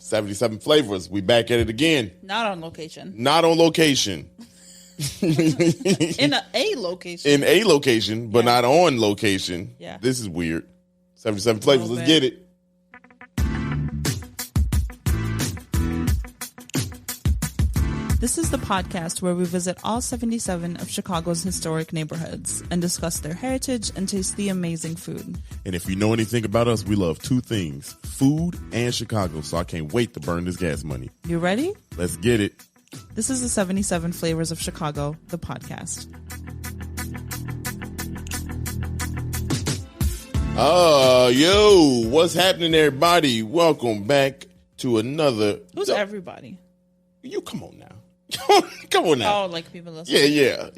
77 flavors. We back at it again. Not on location. Not on location. In a location. In a location, but not on location. Yeah. This is weird. 77 flavors. Let's get it. This is the podcast where we visit all 77 of Chicago's historic neighborhoods and discuss their heritage and taste the amazing food. And if you know anything about us, we love two things, food and Chicago, so I can't wait to burn this gas money. You ready? Let's get it. This is the 77 Flavors of Chicago, the podcast. Yo, what's happening, everybody? Welcome back to another... Who's everybody? You come on now. Come on now. Oh, like people listening? Yeah.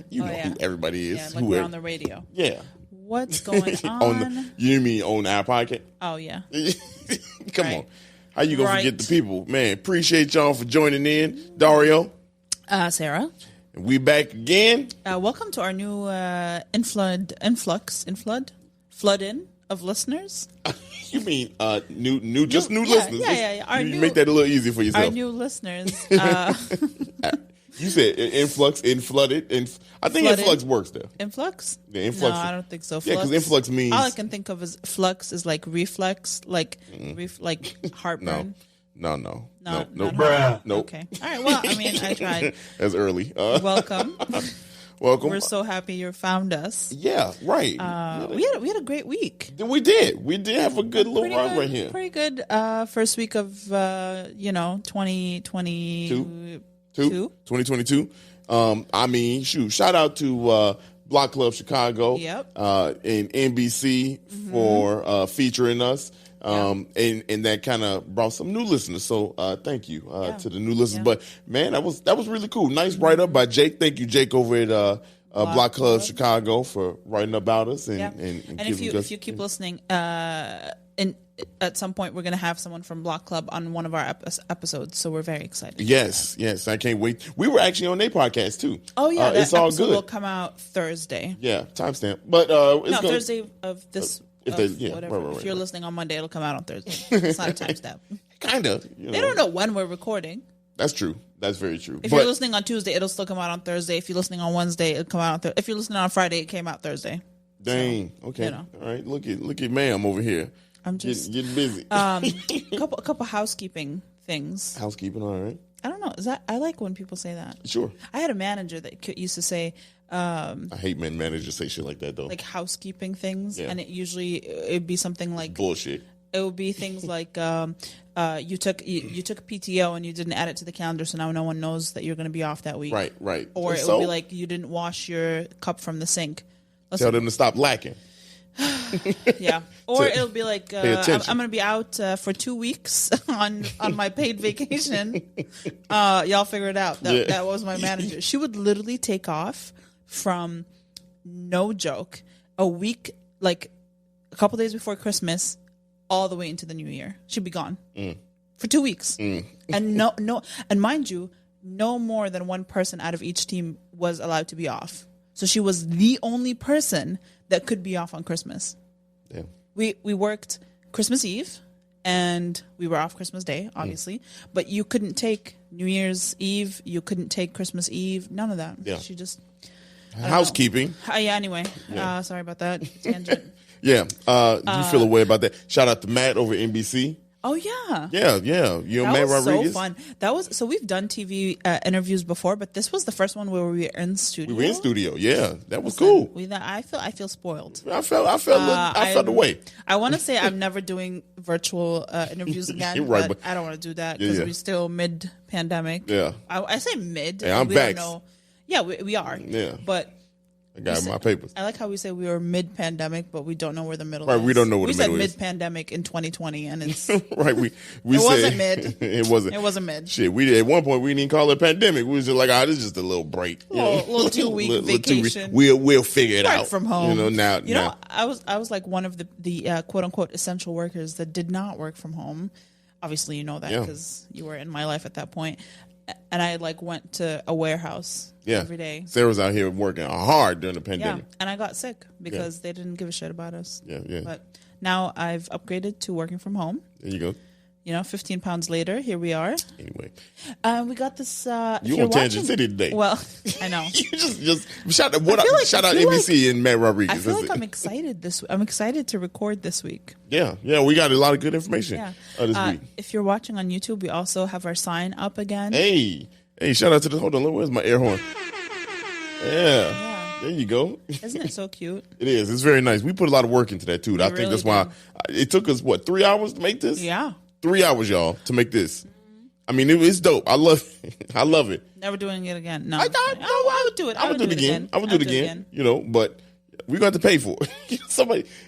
You know who everybody is. Yeah, like we're on the radio. Yeah. What's going on? You mean on our podcast? Oh, yeah. Come on. How you gonna forget the people? Man, appreciate y'all for joining in. Dario. Sarah. And we back again. Welcome to our new flood-in of listeners. You mean new listeners? Yeah. You make that a little easier for yourself. Our new listeners. You said flooded. I think influx works though. Influx? Yeah, influx. No, I don't think so. Yeah, because influx means... All I can think of is flux is like reflex, like heartburn. No. Nope. Okay. All right. Well, I mean, I tried. That's early. Welcome. Welcome. We're so happy you found us. Yeah, right. We had a great week. We did. We did have a good little run right here. Pretty good first week of 2022. 2022. I mean, shout out to Block Club Chicago. Yep. And NBC for featuring us. And that kind of brought some new listeners. So thank you to the new listeners. Yeah. But man, that was really cool. Nice write up by Jake. Thank you, Jake, over at Block Club Chicago for writing about us and if you keep listening, at some point we're going to have someone from Block Club on one of our episodes, so we're very excited. Yes, I can't wait. We were actually on their podcast too. Oh yeah, it's all good. Will come out Thursday. Yeah, timestamp. But Thursday of this. If you're listening on Monday, it'll come out on Thursday. It's not a timestamp. Kind of. They don't know when we're recording. That's true. That's very true. If you're listening on Tuesday, it'll still come out on Thursday. If you're listening on Wednesday, it'll come out on Thursday. If you're listening on Friday, it came out Thursday. Dang. So, okay. All right. Look at ma'am over here. I'm just getting busy. A couple housekeeping things. Housekeeping, all right. I don't know. I like when people say that. Sure. I had a manager that used to say. I hate when managers say shit like that though. Like housekeeping things, and it'd be something like bullshit. It would be things like you took PTO and you didn't add it to the calendar, so now no one knows that you're going to be off that week. Right. Or it would be like you didn't wash your cup from the sink. Tell them to stop lacking. Yeah. Or it'll be like I'm going to be out for 2 weeks on my paid vacation. Y'all figure it out. That was my manager. She would literally take off from, no joke, a week, like a couple days before Christmas, all the way into the new year. She'd be gone for 2 weeks. And no, and mind you, no more than one person out of each team was allowed to be off. So she was the only person that could be off on Christmas. Yeah. We worked Christmas Eve and we were off Christmas Day, obviously. But you couldn't take New Year's Eve. You couldn't take Christmas Eve. None of that. Yeah. She just... Housekeeping. Anyway. Sorry about that. Tangent. Yeah. You feel a way about that. Shout out to Matt over at NBC. Oh, yeah. Yeah. You know, Matt Rodriguez. That was so fun. So we've done TV interviews before, but this was the first one where we were in studio. We were in studio, yeah. That was cool. I feel spoiled. I felt the way. I want to say I'm never doing virtual interviews again, You're right, but I don't want to do that because we're still mid-pandemic. Yeah. I say mid. Yeah, I'm back. Yeah, we are. Yeah. But... I got my papers. I like how we say we were mid-pandemic, but we don't know where the middle is. Right, we don't know where the middle is. We said mid-pandemic in 2020, and it's... Right, we wasn't mid. It wasn't. It wasn't mid. Shit, at one point, we didn't even call it a pandemic. We was just like, this is just a little break. Little 2-week vacation. We'll figure it out. Work from home. Now. I was like one of the quote-unquote essential workers that did not work from home. Obviously, you know that because you were in my life at that point. And I went to a warehouse every day. Sarah was out here working hard during the pandemic. Yeah, and I got sick because they didn't give a shit about us. Yeah. But now I've upgraded to working from home. There you go. 15 pounds later, here we are. Anyway, we got this. You on Tangent City today? Well, I know. You just shout out NBC and Matt Rodriguez. I feel like I'm excited I'm excited to record this week. Yeah, we got a lot of good information. This week. If you're watching on YouTube, we also have our sign up again. Hey, shout out to the. Hold on, where's my air horn? Yeah. There you go. Isn't it so cute? It is. It's very nice. We put a lot of work into that too. I think that's why it took us 3 hours to make this. Yeah. 3 hours, y'all, to make this. I mean, it's dope. I love it. Never doing it again. No. I would do it. I would do it again. I would do it again. But we got to pay for it.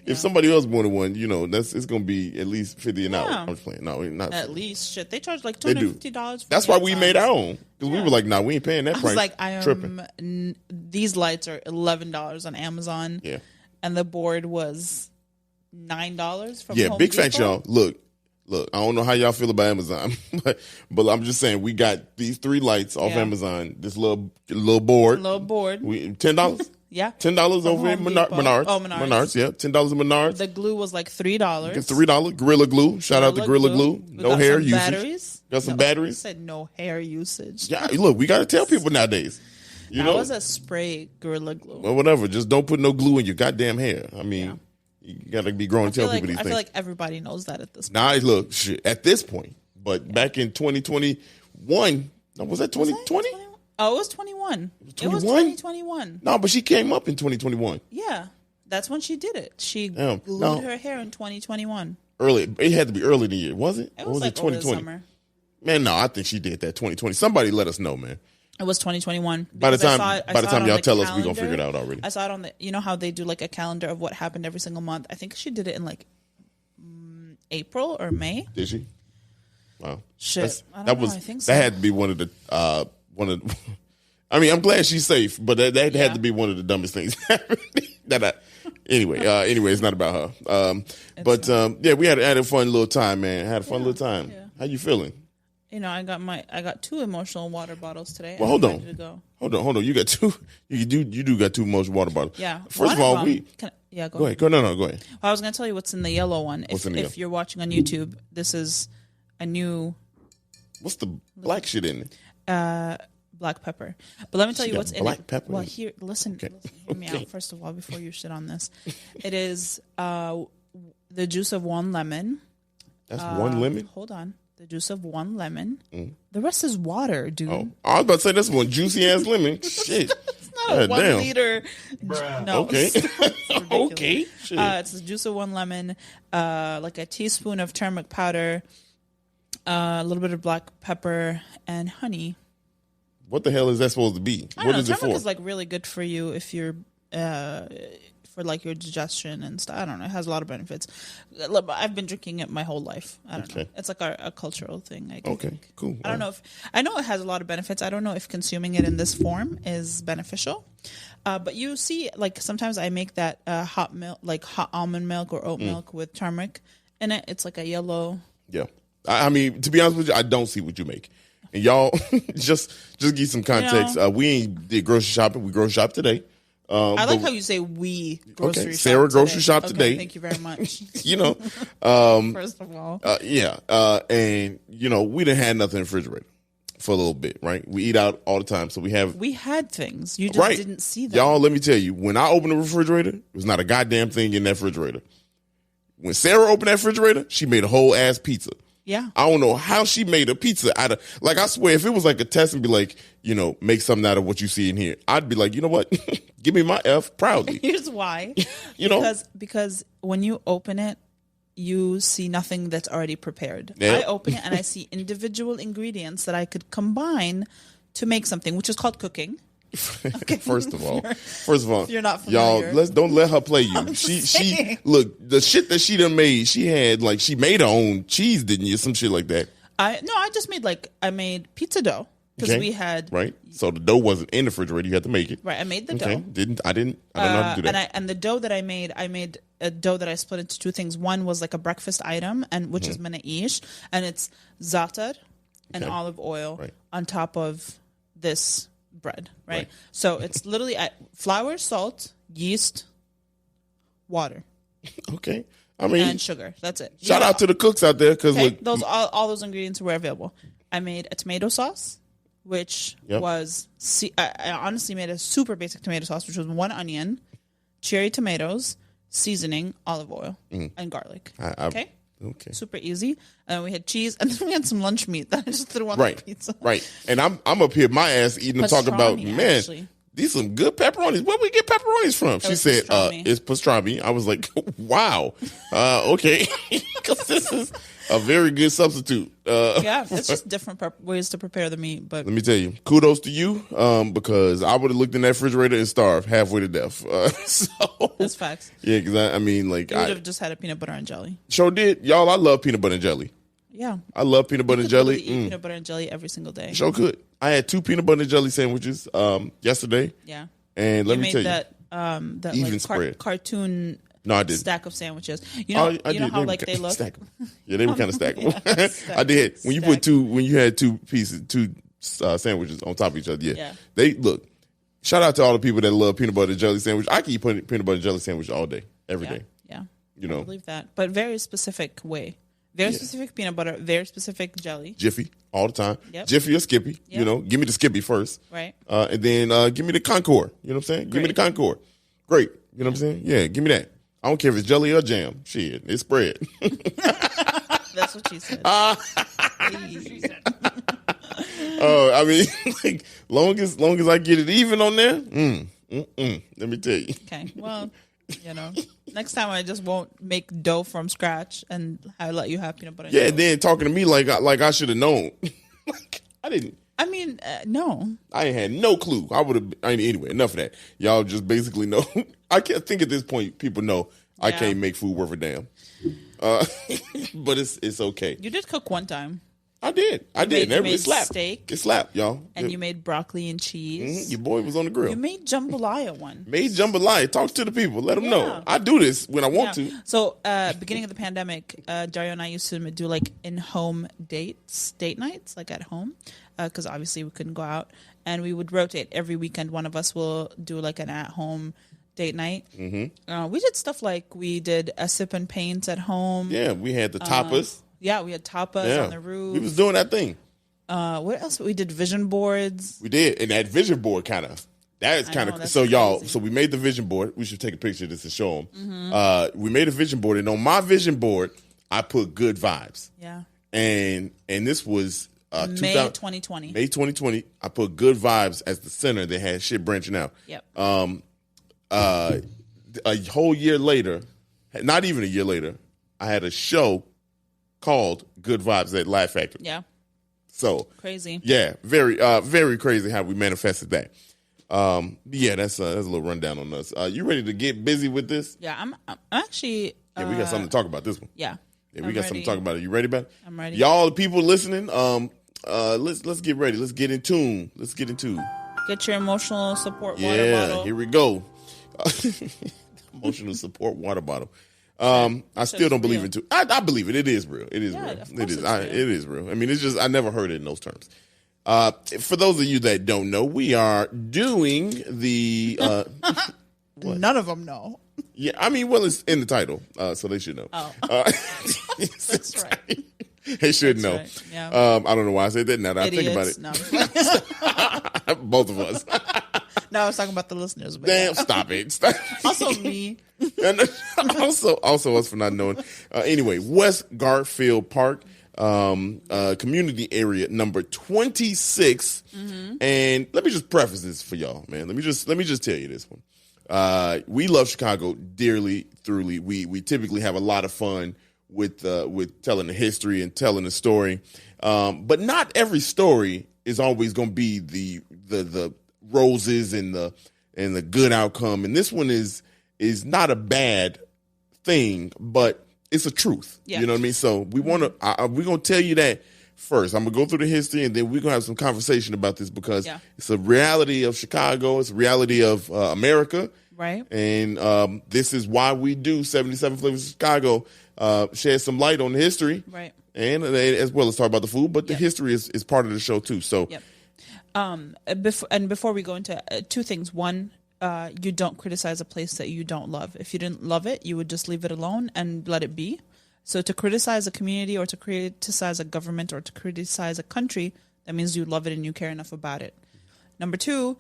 If somebody else wanted one, it's going to be at least $50 an hour. I'm just playing. No, not at least. Shit, they charge like $250. That's why we made our own, because we were like, nah, we ain't paying that price. I was like, these lights are $11 on Amazon. Yeah, and the board was $9 from Home big Depot. Thanks, y'all. Look, I don't know how y'all feel about Amazon, but I'm just saying we got these 3 lights off Amazon. This little board. $10. Yeah. $10 over at Menards. Oh, Menards. Menards, yeah. $10 at Menards. The glue was like $3. $3. Gorilla Glue. Shout out to Gorilla Glue. No hair usage. Batteries. Got some batteries. I said no hair usage. Yeah, look, we got to tell people nowadays. That was a spray Gorilla Glue. Well, whatever. Just don't put no glue in your goddamn hair. I mean, you got to be grown and tell people these things. I feel like everybody knows that at this point. Nah, look, at this point. But back in 2021, was that 2020? Oh, it was 21. It was 2021. No, but she came up in 2021. Yeah, that's when she did it. She glued her hair in 2021. Early. It had to be early in the year, was it? It was like 2020. Over the summer. Man, no, I think she did that 2020. Somebody let us know, man. It was 2021. By the time y'all tell us, we're going to figure it out already. I saw it on how they do like a calendar of what happened every single month. I think she did it in like April or May. Did she? Wow. Shit. I think so. That had to be one of the, I mean, I'm glad she's safe, but that had to be one of the dumbest things. Anyway, it's not about her. We had a fun little time, man. Had a fun little time. Yeah. How you feeling? I got 2 emotional water bottles today. Well, hold on. You got 2. You do got 2 emotional water bottles. Yeah. First of all, go ahead. Go ahead. Well, I was going to tell you what's in the yellow one. If you're watching on YouTube, this is a new. What's the black shit in it? Black pepper. But let me tell you what's in it. Black pepper. Well, here, listen, hear me out first of all before you shit on this. It is the juice of 1 lemon. That's 1 lemon. Hold on. The juice of 1 lemon. The rest is water, dude. Oh, I was about to say that's one juicy ass lemon. Shit. It's not 1 liter. No. Okay. Okay. Shit. It's the juice of 1 lemon, like a teaspoon of turmeric powder, a little bit of black pepper, and honey. What the hell is that supposed to be? What is it for? Turmeric is like really good for you if you're for like your digestion and stuff. I don't know. It has a lot of benefits. I've been drinking it my whole life. I don't know. It's like a cultural thing. Okay, cool. I know it has a lot of benefits. I don't know if consuming it in this form is beneficial. But you see, like sometimes I make that hot milk, like hot almond milk or oat milk with turmeric in it. It's like a yellow. Yeah. I mean, to be honest with you, I don't see what you make. And y'all, just give you some context. We ain't did grocery shopping. We grocery shop today. I like how you say we grocery shop Sarah today. grocery shop today. Thank you very much. First of all. And, we didn't have nothing in the refrigerator for a little bit, right? We eat out all the time. So we had things. You just didn't see them. Y'all, let me tell you, when I opened the refrigerator, there was not a goddamn thing in that refrigerator. When Sarah opened that refrigerator, she made a whole ass pizza. Yeah. I don't know how she made a pizza out of, like, I swear, if it was like a test and be like, make something out of what you see in here, I'd be like, you know what? Give me my F proudly. Here's why. Because when you open it, you see nothing that's already prepared. Yeah. I open it and I see individual ingredients that I could combine to make something, which is called cooking. Okay. First of all, you're not familiar. Y'all, don't let her play you. She look, the shit that she done made. She made her own cheese, didn't you? Some shit like that. I just made pizza dough because we had right. So the dough wasn't in the refrigerator. You had to make it. Right. I made the dough. I don't know how to do that. And the dough that I made a dough that I split into 2 things. One was like a breakfast item, and which is menaish, and it's za'atar and olive oil on top of this bread, right? So it's literally flour, salt, yeast, water. Okay. I mean, and sugar. That's it. Shout out to the cooks out there because all those ingredients were available. I made a tomato sauce, which was I honestly made a super basic tomato sauce, which was 1 onion, cherry tomatoes, seasoning, olive oil, and garlic. Okay. Super easy. And we had cheese, and then we had some lunch meat that I just threw on the pizza. Right. And I'm up here, my ass eating and talking about, man, these some good pepperonis. Where we get pepperonis from? She said, it's pastrami. I was like, wow. Okay. Because this is a very good substitute. It's just different ways to prepare the meat. But let me tell you, kudos to you, because I would have looked in that refrigerator and starved halfway to death. That's facts. Yeah, because I mean, like, you would have just had a peanut butter and jelly. Sure did. Y'all, I love peanut butter and jelly. Yeah. I love peanut butter and jelly. Eat peanut butter and jelly every single day. Sure could. I had 2 peanut butter and jelly sandwiches yesterday. Yeah. And let me tell you. that even like spread. cartoon No, I didn't. stack of sandwiches. You know, you know how like they look? Yeah, they were kind of stackable. I did. When you put when you had 2 pieces, 2 sandwiches on top of each other, they look. Shout out to all the people that love peanut butter and jelly sandwich. I can eat peanut butter and jelly sandwich all day, every day. Yeah. You know. I believe that. But very specific way. Very specific peanut butter, very specific jelly. Jiffy, all the time. Yep. Jiffy or Skippy. Yep. You know, give me the Skippy first. Right. And then give me the Concord. You know what I'm saying? Give me the Concord. Great. You know what I'm saying? Yeah, give me that. I don't care if it's jelly or jam. Shit, it's spread. That's what she said. I mean, like, long as I get it even on there, let me tell you. Okay, well, you know, next time I just won't make dough from scratch and I let you have peanut butter. Yeah, then talking to me like I should have known. Like, I didn't. I mean, no. I had no clue. I would have. Anyway, enough of that. Y'all just basically know. I think at this point people know I can't make food worth a damn. But it's okay. You did cook one time. I did. You made slapped steak. It slapped, y'all. And you made broccoli and cheese. Mm-hmm. Your boy was on the grill. You made jambalaya one. Made jambalaya. Talk to the people. Let them know. I do this when I want to. So, beginning of the pandemic, Dario and I used to do like in-home date nights, like at home, because obviously we couldn't go out. And we would rotate every weekend. One of us will do like an at-home date night. Mm-hmm. We did stuff like we did a sip and paint at home. Yeah, we had the tapas. Yeah, we had tapas on the roof. We was doing that thing. What else? We did vision boards. We did, and that vision board so y'all. So we made the vision board. We should take a picture of this and show them. Mm-hmm. We made a vision board, and on my vision board, I put good vibes. Yeah. And this was May 2020. May 2020. I put good vibes as the center. They had shit branching out. Yep. A whole year later, not even a year later, I had a show called Good Vibes at Laugh Factory. Yeah. So crazy. Yeah, very very crazy how we manifested that. Yeah, that's a little rundown on us. You ready to get busy with this? Yeah, I'm actually. Yeah, we got something to talk about this one. Yeah. Yeah, we got something to talk about it. You ready about it? I'm ready. Y'all, the people listening, let's get ready. Let's get in tune. Get your emotional support water bottle. Yeah, here we go. Emotional support water bottle. I still don't believe it too. I believe it. It is real. It is real. It is. It is real. I mean, it's just I never heard it in those terms. For those of you that don't know, we are doing the. None of them know. Yeah, I mean, well, it's in the title, so they should know. Oh, that's right. They should know. Right. Yeah. I don't know why I said that. Now that I think about it, no. Both of us. No, I was talking about the listeners. But damn, stop it. Also me. also us for not knowing. Anyway, West Garfield Park, community area number 26. Mm-hmm. And let me just preface this for y'all, man. Let me just tell you this one. We love Chicago dearly, truly. We typically have a lot of fun with telling the history and telling the story. But not every story is always going to be the roses and the good outcome. And this one is not a bad thing, but it's a truth. Yeah. You know what I mean? So we're going to tell you that first. I'm going to go through the history, and then we're going to have some conversation about this because it's a reality of Chicago. It's a reality of America. Right. And this is why we do 77 Flavors of Chicago, shed some light on the history. Right. And as well as talk about the food, but the history is part of the show too. So before we go into two things. One, you don't criticize a place that you don't love. If you didn't love it, you would just leave it alone and let it be. So to criticize a community or to criticize a government or to criticize a country, that means you love it and you care enough about it. Number two,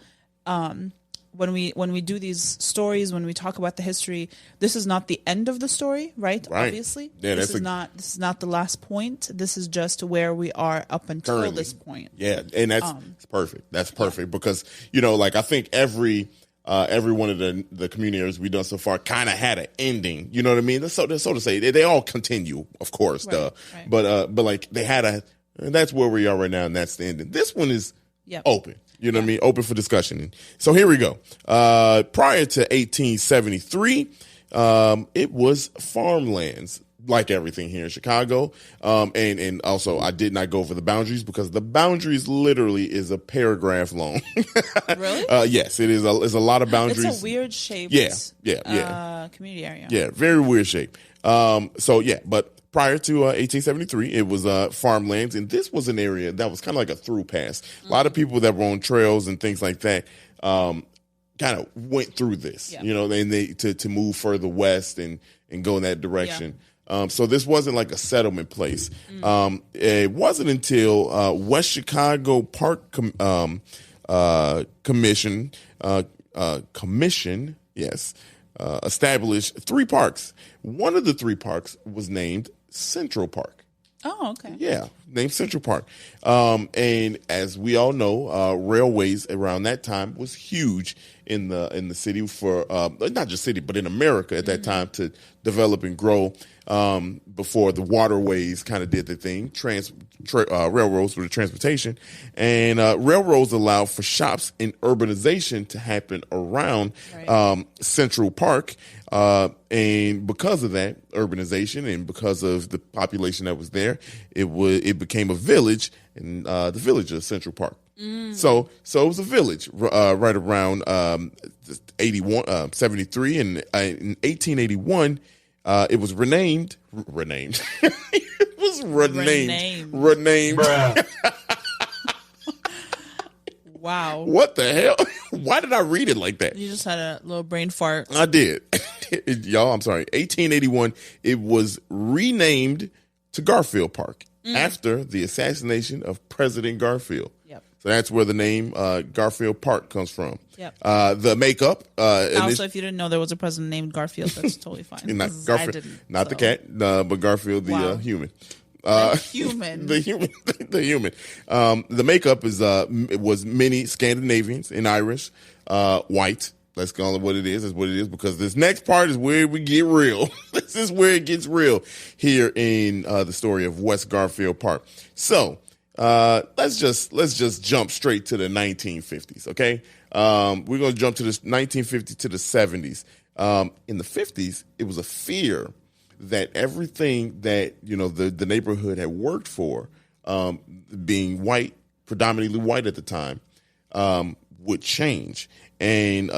when we do these stories, when we talk about the history, this is not the end of the story, right? Obviously, yeah, this is not the last point. This is just where we are up until currently. This point. Yeah, and that's perfect. That's perfect because I think every one of the community areas we've done so far kind of had an ending. You know what I mean? So to say, they all continue, of course, right. But like they had and that's where we are right now, and that's the ending. This one is open. You know what I mean? Open for discussion. So here we go. Prior to 1873, it was farmlands, like everything here in Chicago. And also, I did not go over the boundaries because the boundaries literally is a paragraph long. Really? Yes, it is. It's a lot of boundaries. It's a weird shape. Yeah. Community area. Yeah, very weird shape. But prior to 1873, it was farmlands, and this was an area that was kind of like a through pass. A lot of people that were on trails and things like that kind of went through this, and they to move further west and go in that direction. So this wasn't like a settlement place. It wasn't until West Chicago Park Commission, established 3 parks. One of the 3 parks was named Central Park. Oh, okay. Yeah, named Central Park. And as we all know, railways around that time was huge in the city for not just city, but in America at that time to develop and grow. Before the waterways kind of did the thing, railroads for the transportation, and railroads allowed for shops and urbanization to happen around Central Park. And because of that urbanization and because of the population that was there, it became a village, and the village of Central Park. So it was a village right around 73, and in 1881. It was renamed. It was renamed. Wow. What the hell? Why did I read it like that? You just had a little brain fart. I did. Y'all, I'm sorry. 1881, it was renamed to Garfield Park after the assassination of President Garfield. Yep. So that's where the name Garfield Park comes from. Yep. The makeup. Also, if you didn't know there was a president named Garfield, that's totally fine. Not Garfield, not the cat, but Garfield, the human. Human. The human. The makeup was many Scandinavians and Irish, white. Let's call it what it is. That's what it is, because this next part is where we get real. This is where it gets real here in the story of West Garfield Park. So let's just jump straight to the 1950s. Okay, we're gonna jump to the 1950s to the 70s. In the 50s, it was a fear that everything that the neighborhood had worked for, being white, predominantly white at the time, would change and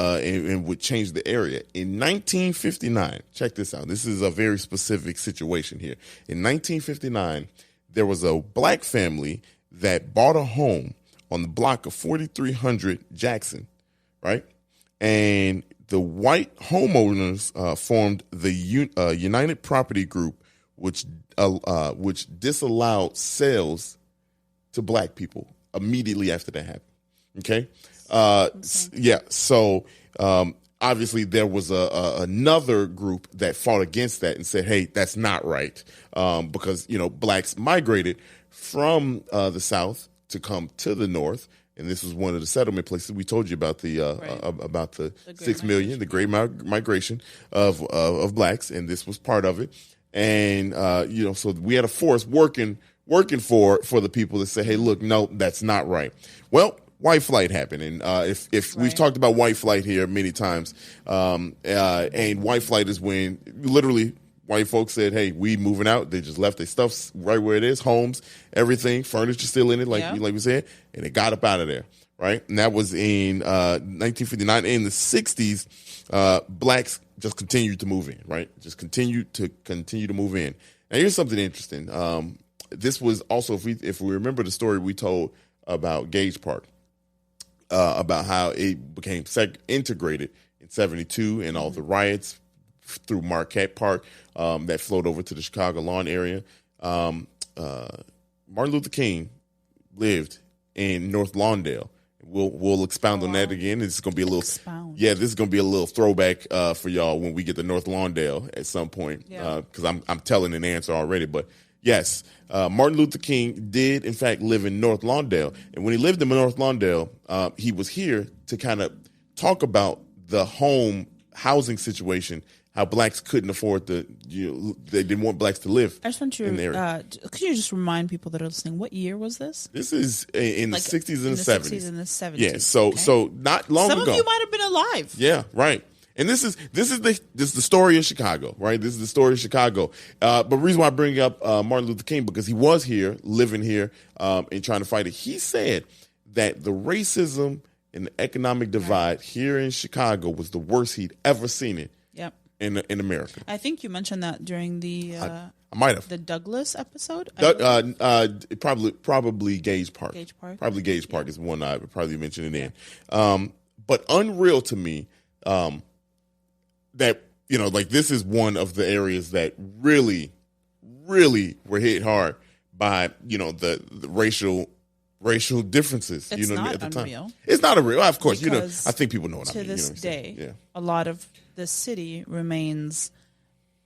would change the area. In 1959, check this out. This is a very specific situation here. In 1959, there was a black family that bought a home on the block of 4300 Jackson, right? And the white homeowners formed the United Property Group, which disallowed sales to black people immediately after that happened. Okay, yeah. So obviously there was another group that fought against that and said, "Hey, that's not right," because blacks migrated from the South to come to the North. And this was one of the settlement places we told you about the 6 million, the Great Migration of blacks, and this was part of it. And so we had a force working for the people to say, hey, look, no, that's not right. Well, white flight happened, and if we've talked about white flight here many times, and white flight is when literally white folks said, hey, we moving out. They just left their stuff right where it is, homes, everything, furniture still in it, like we said, and they got up out of there, right? And that was in 1959. In the 60s, blacks just continued to move in, right? Just continued to move in. Now, here's something interesting. This was also, if we remember the story we told about Gage Park, about how it became integrated in '72 and all the riots through Marquette Park that flowed over to the Chicago Lawn area. Martin Luther King lived in North Lawndale. We'll expound on that again. This is going to be a little this is going to be a little throwback for y'all when we get to North Lawndale at some point, because I'm telling an answer already. But yes, Martin Luther King did in fact live in North Lawndale, and when he lived in North Lawndale, he was here to kind of talk about the housing situation. How blacks couldn't afford they didn't want blacks to live. I just want you to, could you just remind people that are listening, what year was this? This is in the 60s and the 70s. 60s and the 70s. Yeah, so not long ago. Some of you might have been alive. Yeah, right. And this is the story of Chicago, right? This is the story of Chicago. But the reason why I bring up Martin Luther King, because he was here, living here, and trying to fight it. He said that the racism and the economic divide here in Chicago was the worst he'd ever seen it. Yep. In America. I think you mentioned that during the I might have the Douglas episode. Probably Gage Park. Probably Gage Park is one I would probably mention it in. But unreal to me that like this is one of the areas that really were hit hard by the racial differences. It's not at the unreal. time. It's not unreal. Of course, because I think people know what I mean. To this day, a lot of the city remains,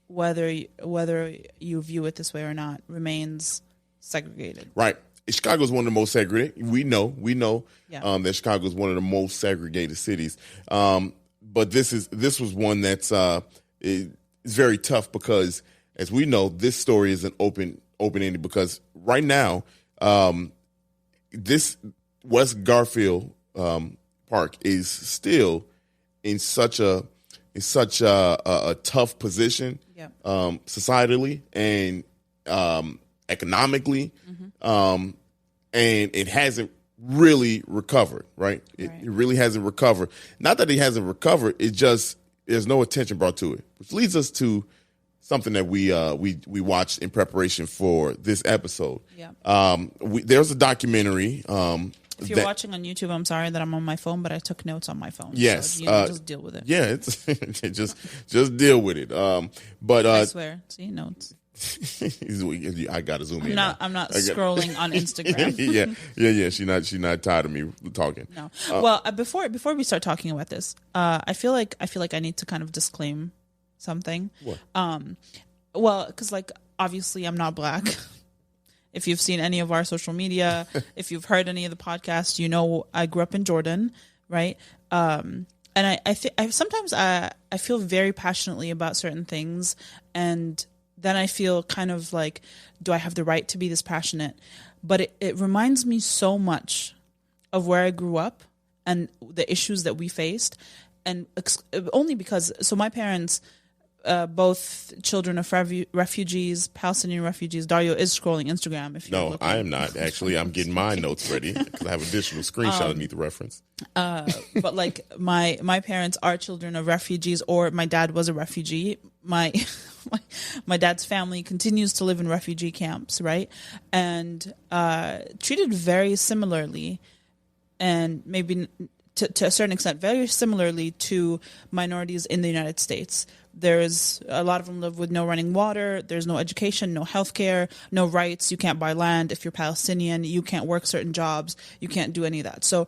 whether you view it this way or not, remains segregated. Right. Chicago is one of the most segregated. We know that Chicago is one of the most segregated cities. But this was one that's is very tough because, as we know, this story isn't open-ended because right now, this West Garfield Park is still in such a tough position, societally and economically, and it hasn't really recovered. Right? It really hasn't recovered. Not that it hasn't recovered; it just there's no attention brought to it, which leads us to something that we watched in preparation for this episode. There's a documentary. If you're watching on YouTube, I'm sorry that I'm on my phone, but I took notes on my phone. Yes, so, just deal with it. Yeah, it's just deal with it. But I swear, see notes. I gotta zoom in. I'm not scrolling on Instagram. yeah. She's not tired of me talking. No. Well, before we start talking about this, I feel like I need to kind of disclaim something. What? Well, because obviously I'm not black. If you've seen any of our social media, if you've heard any of the podcasts, I grew up in Jordan, right? And I sometimes I feel very passionately about certain things, and then I feel kind of like, do I have the right to be this passionate? But it reminds me so much of where I grew up and the issues that we faced, and only because my parents. Both children of refugees, Palestinian refugees. Dario is scrolling Instagram. If you're looking. I am not. Actually, I'm getting my notes ready because I have additional screenshot underneath the reference. But my parents are children of refugees, or my dad was a refugee. My dad's family continues to live in refugee camps, right? And treated very similarly, and maybe to a certain extent, very similarly to minorities in the United States. There's a lot of them live with no running water. There's no education, no healthcare, no rights. You can't buy land if you're Palestinian. You can't work certain jobs. You can't do any of that. So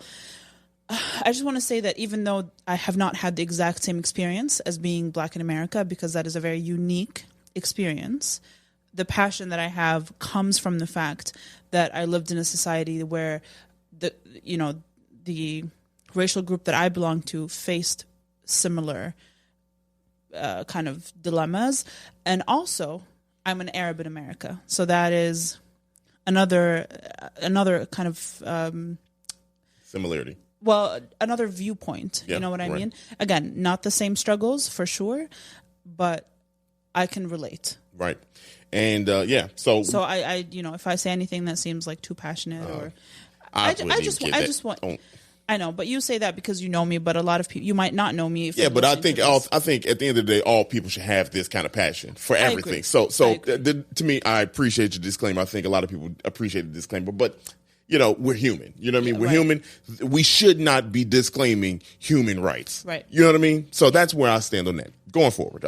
I just want to say that even though I have not had the exact same experience as being black in America, because that is a very unique experience, the passion that I have comes from the fact that I lived in a society where the racial group that I belong to faced similar kind of dilemmas. And also, I'm an Arab in America. So that is another kind of similarity. Well, another viewpoint. You know what I mean? Again, not the same struggles for sure, but I can relate. Right. And so I if I say anything that seems like too passionate or I just want I know, but you say that because you know me, but a lot of people, you might not know me. But I think at the end of the day, all people should have this kind of passion for everything. So to me, I appreciate your disclaimer. I think a lot of people appreciate the disclaimer, but we're human. You know what I mean? We're human. We should not be disclaiming human rights. Right. You know what I mean? So that's where I stand on that. Going forward.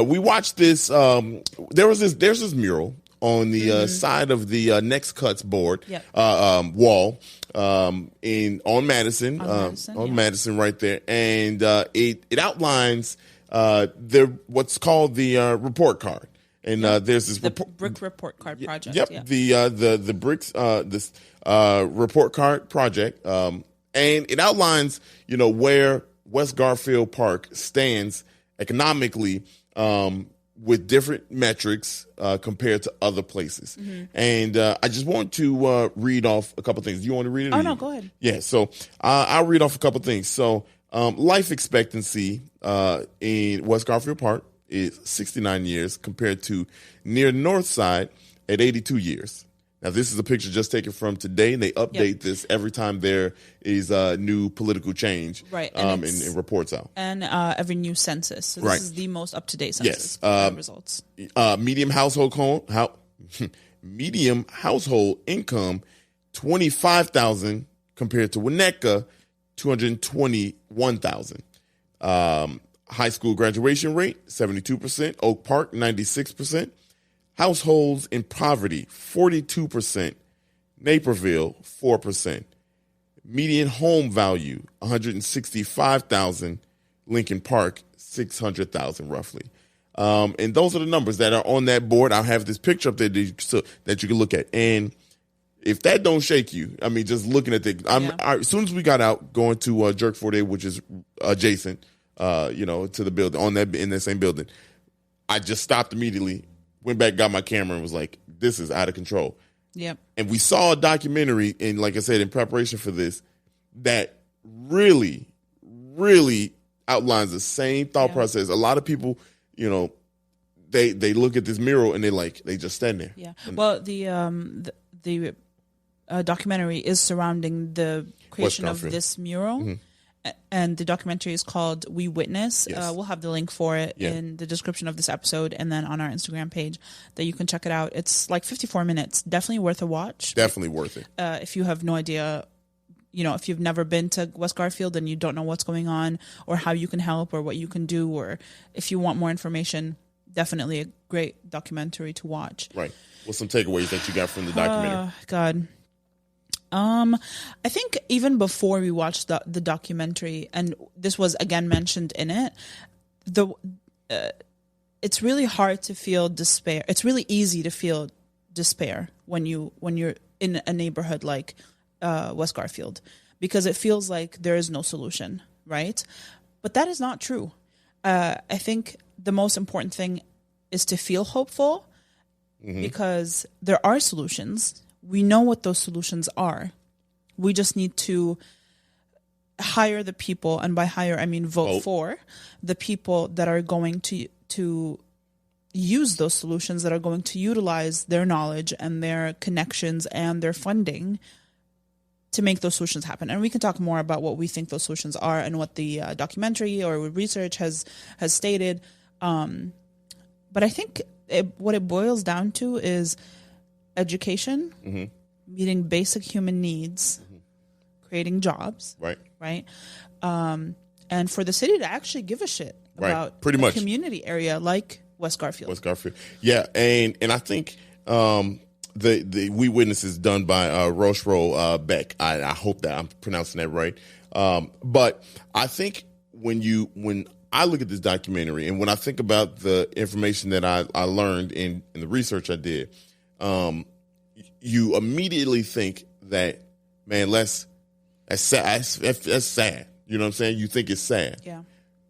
We watched this. There's this mural on the side of the Next Cuts board wall on Madison. Madison right there. And it outlines what's called the report card. And there's this brick report card project. Yep, the bricks this report card project, and it outlines where West Garfield Park stands economically with different metrics compared to other places. And I just want to read off a couple things. Do you want to read it? Oh no, go ahead. Yeah, so I'll read off a couple things. So life expectancy in West Garfield Park is 69 years compared to near North Side at 82 years. Now, this is a picture just taken from today, and they update this every time there is a new political change and reports out. And every new census. So this is the most up-to-date census results. Medium household income, $25,000 compared to Winnetka, $221,000. High school graduation rate, 72%. Oak Park, 96%. Households in poverty, 42%. Naperville, 4%. Median home value, $165,000. Lincoln Park, $600,000 roughly. And those are the numbers that are on that board. I'll have this picture up there that you can look at. And if that don't shake you, I mean, just looking at as soon as we got out, going to Jerk 48, which is adjacent, to the building in that same building, I just stopped immediately, went back, got my camera, and was like, "This is out of control." Yep. And we saw a documentary, and like I said, in preparation for this, that really, really outlines the same thought process. A lot of people, they look at this mural and they just stand there. Yeah. Well, the documentary is surrounding the creation of this mural. And the documentary is called We Witness. Yes. We'll have the link for it in the description of this episode and then on our Instagram page that you can check it out. It's like 54 minutes. Definitely worth a watch. Definitely worth it. If you have no idea, if you've never been to West Garfield and you don't know what's going on or how you can help or what you can do, or if you want more information, definitely a great documentary to watch. Right. What's some takeaways that you got from the documentary? God. I think even before we watched the documentary, and this was again mentioned in it, it's really hard to feel despair. It's really easy to feel despair when you're in a neighborhood like West Garfield, because it feels like there is no solution, right? But that is not true. I think the most important thing is to feel hopeful, because there are solutions. We know what those solutions are. We just need to hire the people, and by hire I mean vote for the people that are going to use those solutions, that are going to utilize their knowledge and their connections and their funding to make those solutions happen. And we can talk more about what we think those solutions are and what the documentary or research has stated. But I think what it boils down to is education, meeting basic human needs, creating jobs, right, and for the city to actually give a shit about pretty much community area like West Garfield. Yeah, and I think the We Witness is done by Rochereau Beck. I hope that I'm pronouncing that right. But I think when I look at this documentary and when I think about the information that I learned in the research I did, you immediately think that, man, that's sad. You know what I'm saying? You think it's sad. Yeah.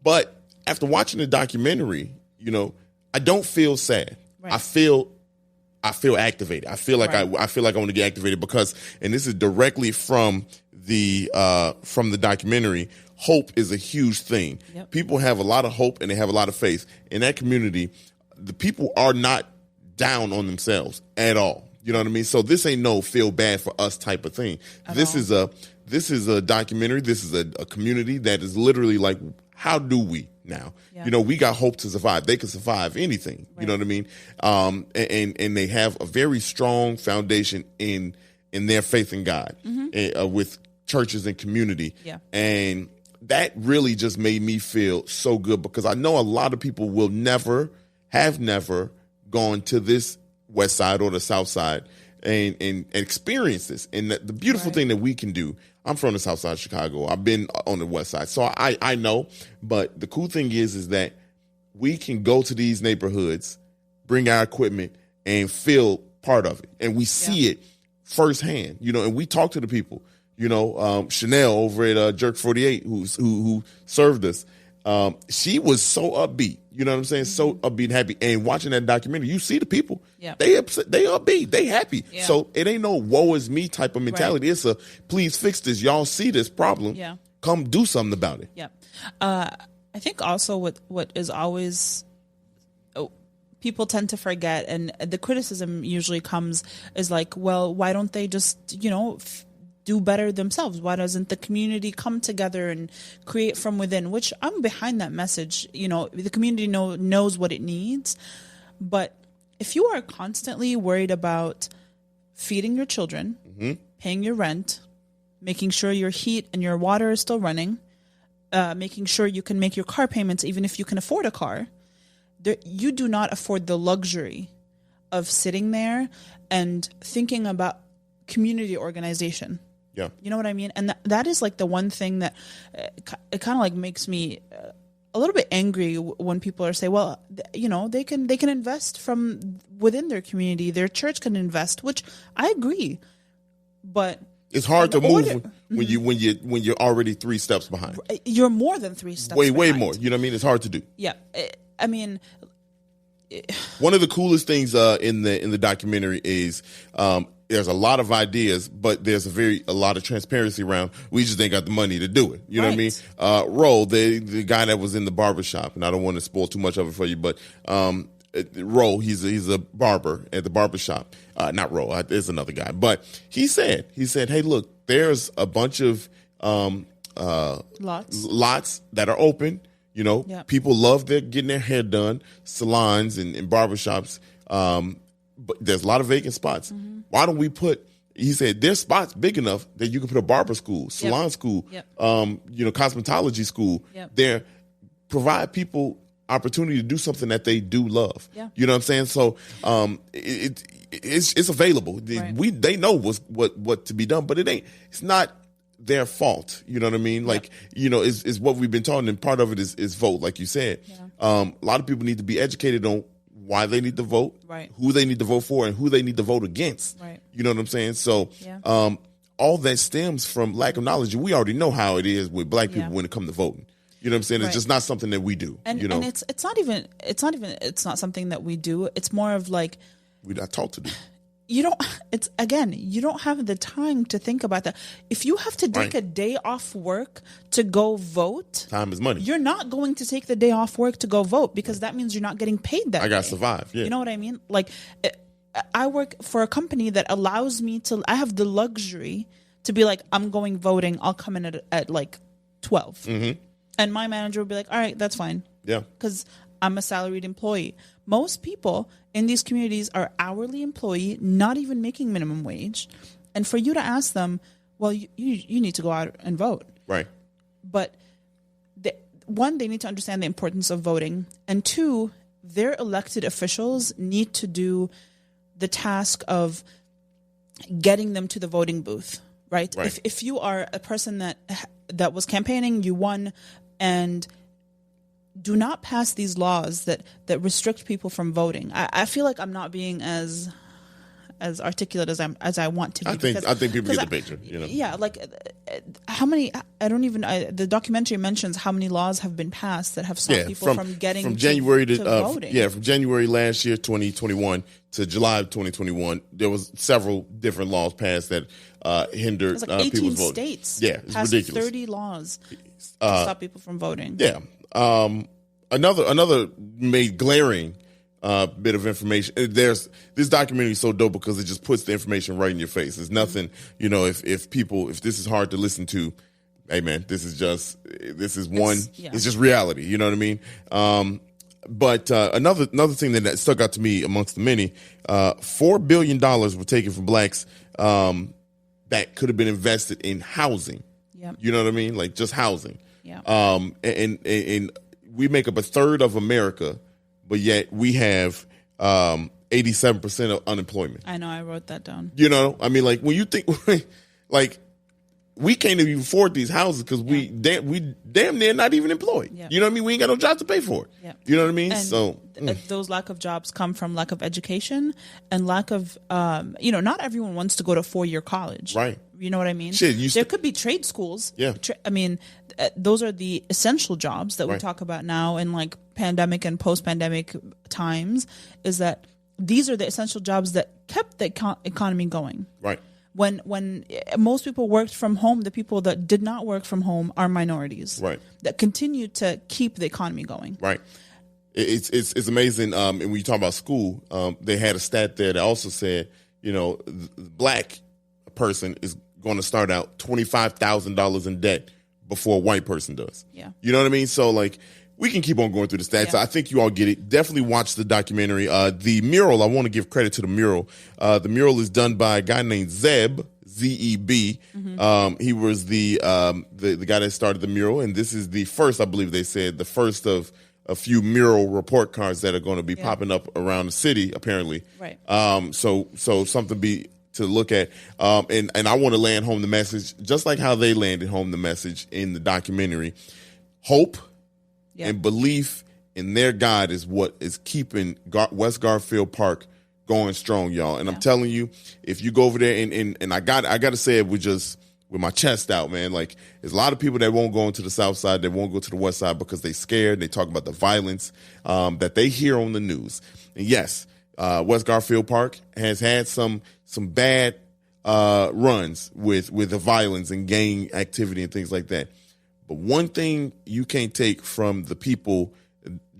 But after watching the documentary, I don't feel sad. Right. I feel activated. I feel like I feel like I want to get activated because, and this is directly from the documentary, hope is a huge thing. Yep. People have a lot of hope and they have a lot of faith. In that community, the people are not down on themselves at all. You know what I mean? So this ain't no feel bad for us type of thing. This is a documentary. This is a community that is literally like, how do we now? Yeah. We got hope to survive. They can survive anything. Right. You know what I mean? And they have a very strong foundation in in their faith in God, with churches and community. Yeah. And that really just made me feel so good, because I know a lot of people will have never gone to this west side or the south side and experience this. And the beautiful thing that we can do, I'm from the south side of Chicago. I've been on the west side, so I know. But the cool thing is that we can go to these neighborhoods, bring our equipment, and feel part of it. And we see it firsthand, and we talk to the people. Chanel over at Jerk 48, who served us, she was so upbeat. You know what I'm saying? So upbeat and happy. And watching that documentary, you see the people. Yeah. They upbeat. They happy. Yeah. So it ain't no woe is me type of mentality. Right. It's a please fix this. Y'all see this problem. Yeah. Come do something about it. Yeah. I think also what is always people tend to forget, and the criticism usually comes is like, well, why don't they just, do better themselves? Why doesn't the community come together and create from within? Which I'm behind that message. The community knows what it needs. But if you are constantly worried about feeding your children, paying your rent, making sure your heat and your water is still running, making sure you can make your car payments even if you can afford a car, you do not afford the luxury of sitting there and thinking about community organization. Yeah. You know what I mean? And that is like the one thing that it kind of like makes me a little bit angry when people are saying, well, they can invest from within their community. Their church can invest, which I agree. But it's hard to move when you're already 3 steps behind. You're more than 3 steps way behind. more. You know what I mean? It's hard to do. Yeah. I mean, one of the coolest things in the documentary is there's a lot of ideas, but there's a lot of transparency around. We just ain't got the money to do it. You know what I mean? Ro, the guy that was in the barbershop, and I don't want to spoil too much of it for you, but Ro, he's a barber at the barbershop. Not Ro, there's another guy. But he said, hey, look, there's a bunch of lots that are open. People love getting their hair done, salons and barbershops. But there's a lot of vacant spots. Why don't we he said, there's spots big enough that you can put a barber school, salon school, cosmetology school there, provide people opportunity to do something that they do love. Yeah. You know what I'm saying? So it's available. Right. They know what to be done, but it's not their fault. You know what I mean? Like, is what we've been taught, and part of it is vote, like you said. Yeah. A lot of people need to be educated on why they need to vote, right, who they need to vote for, and who they need to vote against. Right. You know what I'm saying? So all that stems from lack of knowledge. We already know how it is with black people when it comes to voting. You know what I'm saying? It's just not something that we do. And it's not something that we do. It's more of like we're not taught to do. You don't have the time to think about that. If you have to take a day off work to go vote, time is money. You're not going to take the day off work to go vote, because that means you're not getting paid that day. I got to survive. Yeah. You know what I mean? Like, I work for a company that allows me I have the luxury to be like, I'm going voting. I'll come in at like 12. Mm-hmm. And my manager would be like, all right, that's fine. Yeah. Because I'm a salaried employee. Most people in these communities are hourly employee, not even making minimum wage. And for you to ask them, well, you need to go out and vote. Right. But one, they need to understand the importance of voting. And two, their elected officials need to do the task of getting them to the voting booth, right? If you are a person that was campaigning, you won, and do not pass these laws that restrict people from voting. I feel like I'm not being as articulate as I want to be. I think people get the picture. Yeah, like how many? I don't even. The documentary mentions how many laws have been passed that have stopped people from getting from January to voting. From January last year, 2021, to July of 2021, there was several different laws passed that hindered it was like 18 people's voting. States. Yeah, it's passed ridiculous. 30 laws to stop people from voting. Yeah. Another made glaring bit of information. This documentary is so dope because it just puts the information right in your face. There's nothing, if this is hard to listen to, hey man, it's just reality. You know what I mean? But another thing that stuck out to me amongst the many, $4 billion were taken from blacks that could have been invested in housing. Yep. You know what I mean? Like just housing. Yeah. And we make up a third of America, but yet we have 87% of unemployment. I know, I wrote that down. You know, I mean, like when you think, like we can't even afford these houses because we damn near not even employed. Yeah. You know what I mean? We ain't got no job to pay for it. Yeah. You know what I mean? And so those lack of jobs come from lack of education and lack of, not everyone wants to go to 4-year college. Right. You know what I mean? Shit, there could be trade schools. Yeah. Those are the essential jobs that we Right. talk about now in like pandemic and post-pandemic times, is that these are the essential jobs that kept the economy going. Right. When most people worked from home, the people that did not work from home are minorities. Right. That continue to keep the economy going. Right. It's amazing. And when you talk about school, they had a stat there that also said, the black person is going to start out $25,000 in debt before a white person does. Yeah. You know what I mean? So like we can keep on going through the stats. Yeah. I think you all get it. Definitely watch the documentary. The mural, I want to give credit to the mural. The mural is done by a guy named Zeb, Z-E-B. Mm-hmm. He was the guy that started the mural, and this is the first, I believe they said, the first of a few mural report cards that are going to be popping up around the city, apparently. Right. So something to look at. And I want to land home the message, just like how they landed home the message in the documentary. Hope and belief in their God is what is keeping West Garfield Park going strong, y'all. And I'm telling you, if you go over there and I got to say it with my chest out, man. Like there's a lot of people that won't go into the South Side, they won't go to the West Side because they scared. They talk about the violence that they hear on the news. And yes, West Garfield Park has had some bad runs with the violence and gang activity and things like that. But one thing you can't take from the people,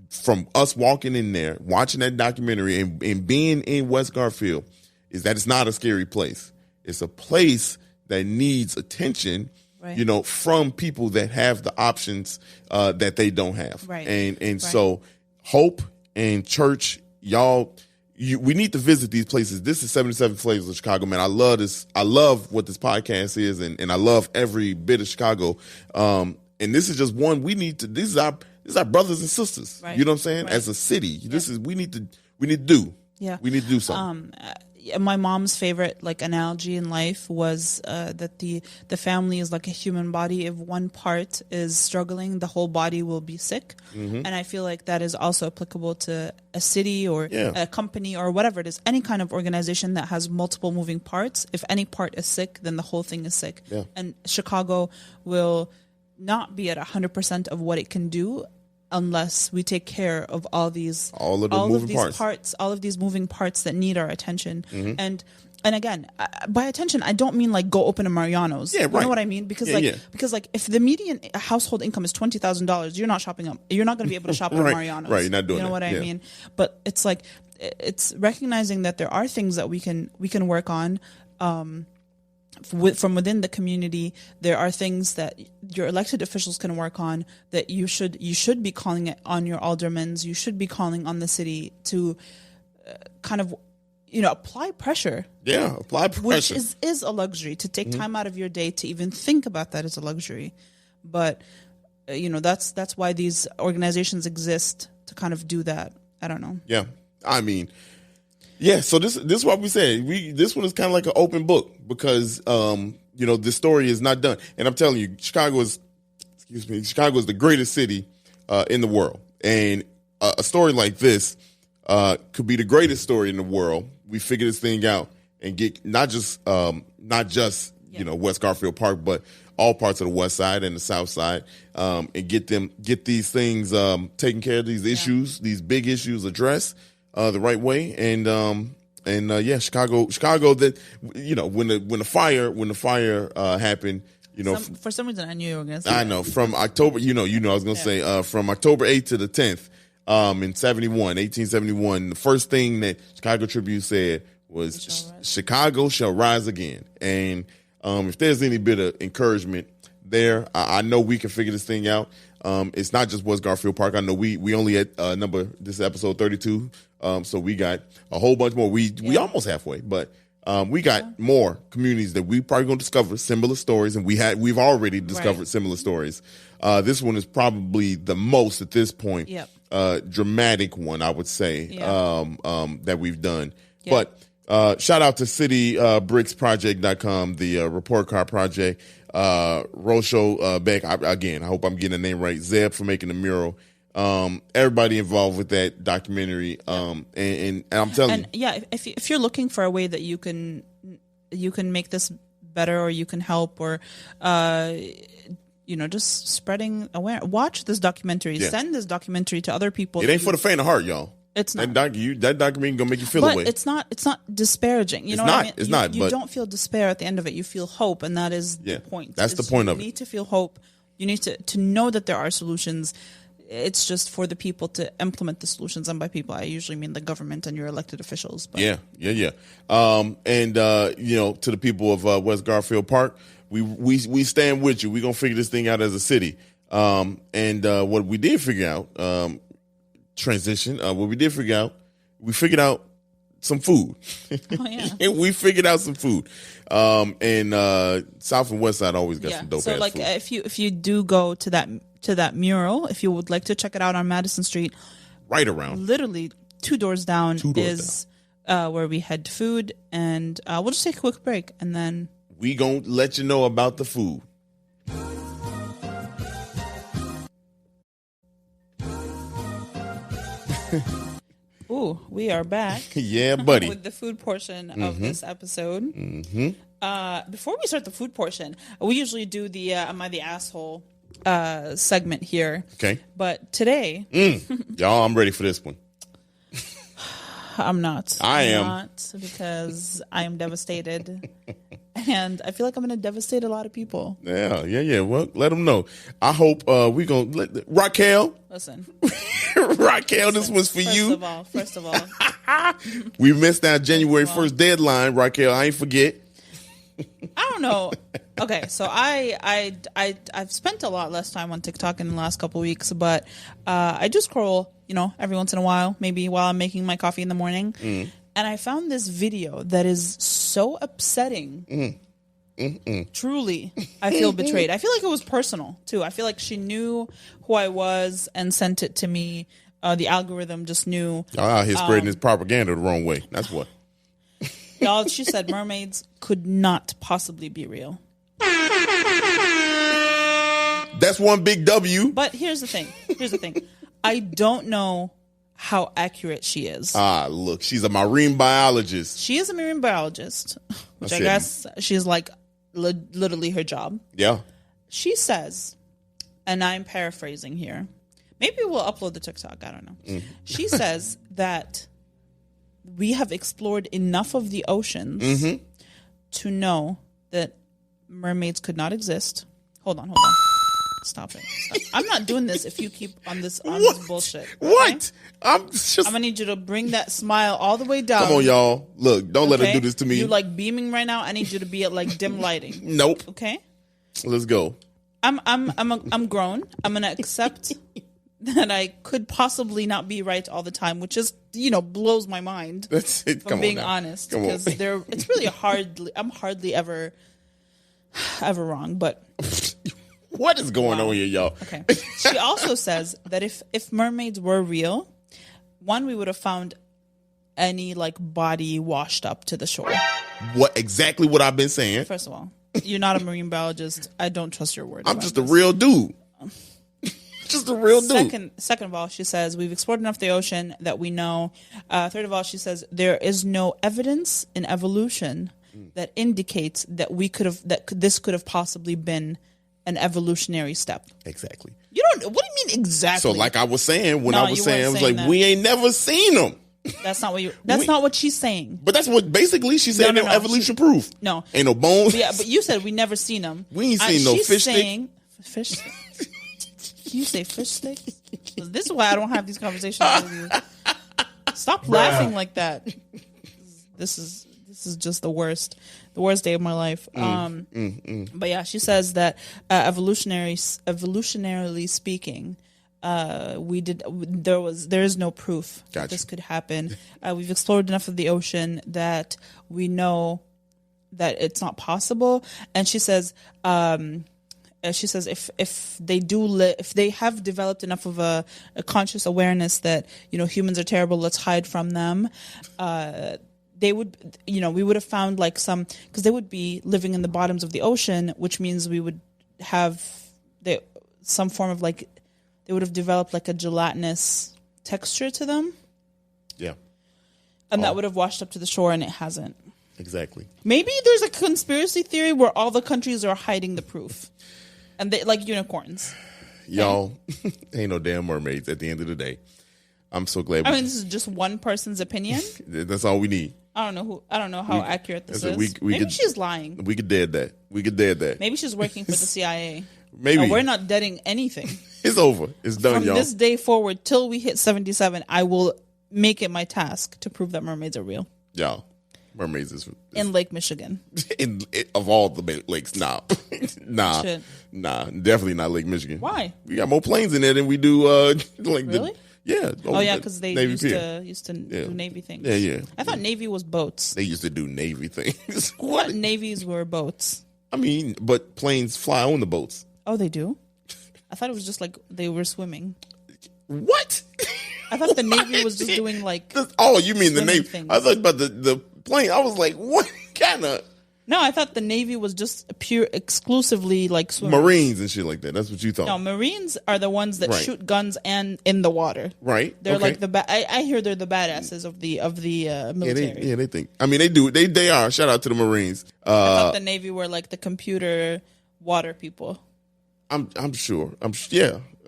from us walking in there, watching that documentary and being in West Garfield, is that it's not a scary place. It's a place that needs attention, right. From people that have the options that they don't have. Right. And so hope and church, y'all, we need to visit these places. This is 77 Flavors of Chicago, man. I love this. I love what this podcast is, and I love every bit of Chicago. And this is just one we need to. These are our brothers and sisters. Right. You know what I'm saying? Right. As a city, this is we need to do. Yeah, we need to do something. My mom's favorite analogy in life was that the family is like a human body. If one part is struggling, the whole body will be sick. Mm-hmm. And I feel like that is also applicable to a city or a company or whatever it is. Any kind of organization that has multiple moving parts. If any part is sick, then the whole thing is sick. Yeah. And Chicago will not be at 100% of what it can do unless we take care of all of these moving parts that need our attention. Mm-hmm. And again, by attention, I don't mean like go open a Mariano's. Yeah, right. You know what I mean? Because if the median household income is $20,000, you're not shopping up. You're not going to be able to shop at Mariano's. Right, you're not doing. You know what I mean? But it's like it's recognizing that there are things that we can work on. From within the community, there are things that your elected officials can work on that you should be calling it on your aldermans. You should be calling on the city to kind of, apply pressure. Yeah, apply pressure. Which is a luxury. To take time out of your day to even think about that is a luxury. But, that's why these organizations exist, to kind of do that. I don't know. Yeah. I mean... Yeah, so this is what we said. This one is kind of like an open book because this story is not done. And I'm telling you, Chicago is the greatest city in the world. And a story like this could be the greatest story in the world. We figure this thing out and get not just West Garfield Park, but all parts of the West Side and the South Side, and get these things taken care of, these issues, these big issues addressed the right way. And Chicago. That when the fire happened. For some reason, I knew you were going to say I know. From October, I was going to say, from October 8th to the 10th, in 1871, the first thing that Chicago Tribune said was, Chicago shall rise again. And if there's any bit of encouragement there, I know we can figure this thing out. It's not just West Garfield Park. I know we only at this episode 32, so we got a whole bunch more. We almost halfway, but We got more communities that we probably gonna discover similar stories, and we've already discovered similar stories. This one is probably the most at this point. Dramatic one, I would say, that we've done. But shout out to citybricksproject.com, the report card project. Rosho Beck, I hope I'm getting the name right. Zeb for making the mural. Everybody involved with that documentary. And I'm telling you. If you're looking for a way that you can make this better, or you can help, or just spreading awareness. Watch this documentary. Send this documentary to other people. It ain't for the faint of heart, y'all. It's not. That documentary gonna make you feel away. It's not disparaging. You know what I mean? It's not. You don't feel despair at the end of it. You feel hope, and that is the point. That's the point of it. You need to feel hope. You need to know that there are solutions. It's just for the people to implement the solutions, and by people, I usually mean the government and your elected officials. But. Yeah. To the people of West Garfield Park, we stand with you. We're gonna figure this thing out as a city. What we did figure out, transition. What we did figure out, we figured out some food. Oh yeah, we figured out some food. South and West Side always got some dope. So like, food. if you do go to that mural, if you would like to check it out on Madison Street, right around, literally 2 doors down is where we had food, and we'll just take a quick break, and then we gonna let you know about the food. Ooh, we are back. Yeah, buddy. With the food portion of this episode. Before we start the food portion, we usually do the Am I the Asshole segment here. Okay. But today... Y'all, I'm ready for this one. I'm not. I am. Not, because I am devastated. And I feel like I'm going to devastate a lot of people. Yeah. Well, let them know. I hope we going to... Raquel. Listen. Raquel, this one's for you. First of all. We missed that January 1st deadline, Raquel. I ain't forget. I don't know. Okay, so I've spent a lot less time on TikTok in the last couple of weeks, but I just scroll, every once in a while, maybe while I'm making my coffee in the morning. And I found this video that is so upsetting. Truly, I feel betrayed. I feel like it was personal, too. I feel like she knew who I was and sent it to me. The algorithm just knew. He's spreading his propaganda the wrong way. That's what. Y'all, she said mermaids could not possibly be real. That's one big W. But here's the thing. I don't know how accurate she is. Look, she's a marine biologist. She is a marine biologist, which I guess she's like literally her job. Yeah. She says, and I'm paraphrasing here. Maybe we'll upload the TikTok. I don't know. She says that we have explored enough of the oceans to know that mermaids could not exist. Hold on. Stop it. I'm not doing this if you keep on this bullshit. Okay? What? I'm gonna need you to bring that smile all the way down. Come on, y'all. Look, don't let her do this to me. You like beaming right now. I need you to be at like dim lighting. Nope. Okay. Let's go. I'm grown. I'm gonna accept that I could possibly not be right all the time, which is blows my mind. That's it. If I'm being honest, because it's really I'm hardly ever wrong, but. What is going on here, y'all? Okay. She also says that if mermaids were real, we would have found any body washed up to the shore. Exactly what I've been saying. First of all, you're not a marine biologist. I don't trust your word. I'm just a real dude. Just a real dude. Second of all, she says we've explored enough the ocean that we know. Third of all, she says there is no evidence in evolution that indicates that this could have possibly been an evolutionary step. Exactly. What do you mean exactly? So like I was saying, I was like, that. We ain't never seen them. That's not what she's saying. But that's what basically she's saying. No, evolution proof. No. Ain't no bones. Yeah, but you said we never seen them. We ain't seen no fish stick. Fish stick? Can you say fish stick? This is why I don't have these conversations with you. Stop laughing like that. This is just the worst day of my life. But yeah, she says that evolutionarily speaking, there is no proof that this could happen. We've explored enough of the ocean that we know that it's not possible. And she says if they have developed enough of a conscious awareness that humans are terrible, let's hide from them. They would, we would have found like because they would be living in the bottoms of the ocean, which means we would have some form of like, they would have developed like a gelatinous texture to them. Yeah. And that would have washed up to the shore, and it hasn't. Exactly. Maybe there's a conspiracy theory where all the countries are hiding the proof. And they like unicorns. Y'all, ain't no damn mermaids at the end of the day. I'm so glad. I mean, this is just one person's opinion. That's all we need. I don't know how accurate this is. Maybe she's lying. We could dead that. Maybe she's working for the CIA. Maybe. No, we're not deading anything. It's over. It's done, From y'all. this day forward, till we hit 77, I will make it my task to prove that mermaids are real. Y'all, mermaids is in Lake Michigan. Of all the lakes, nah, definitely not Lake Michigan. Why? We got more planes in there than we do. Really? Yeah. Because they used to do Navy things. Yeah. I thought Navy was boats. They used to do Navy things. What navies were boats? I mean, but planes fly on the boats. Oh, they do? I thought it was just like they were swimming. What? I thought the Navy was just doing like. You mean the Navy? Things. I thought about the plane. I was like, what kind of? No, I thought the Navy was just exclusively like swimmers. Marines and shit like that. That's what you thought. No, Marines are the ones that shoot guns and in the water. Right. They're like I hear they're the badasses of the military. Yeah, they think. I mean, they do. They are. Shout out to the Marines. I thought the Navy were like the computer water people. I'm sure. I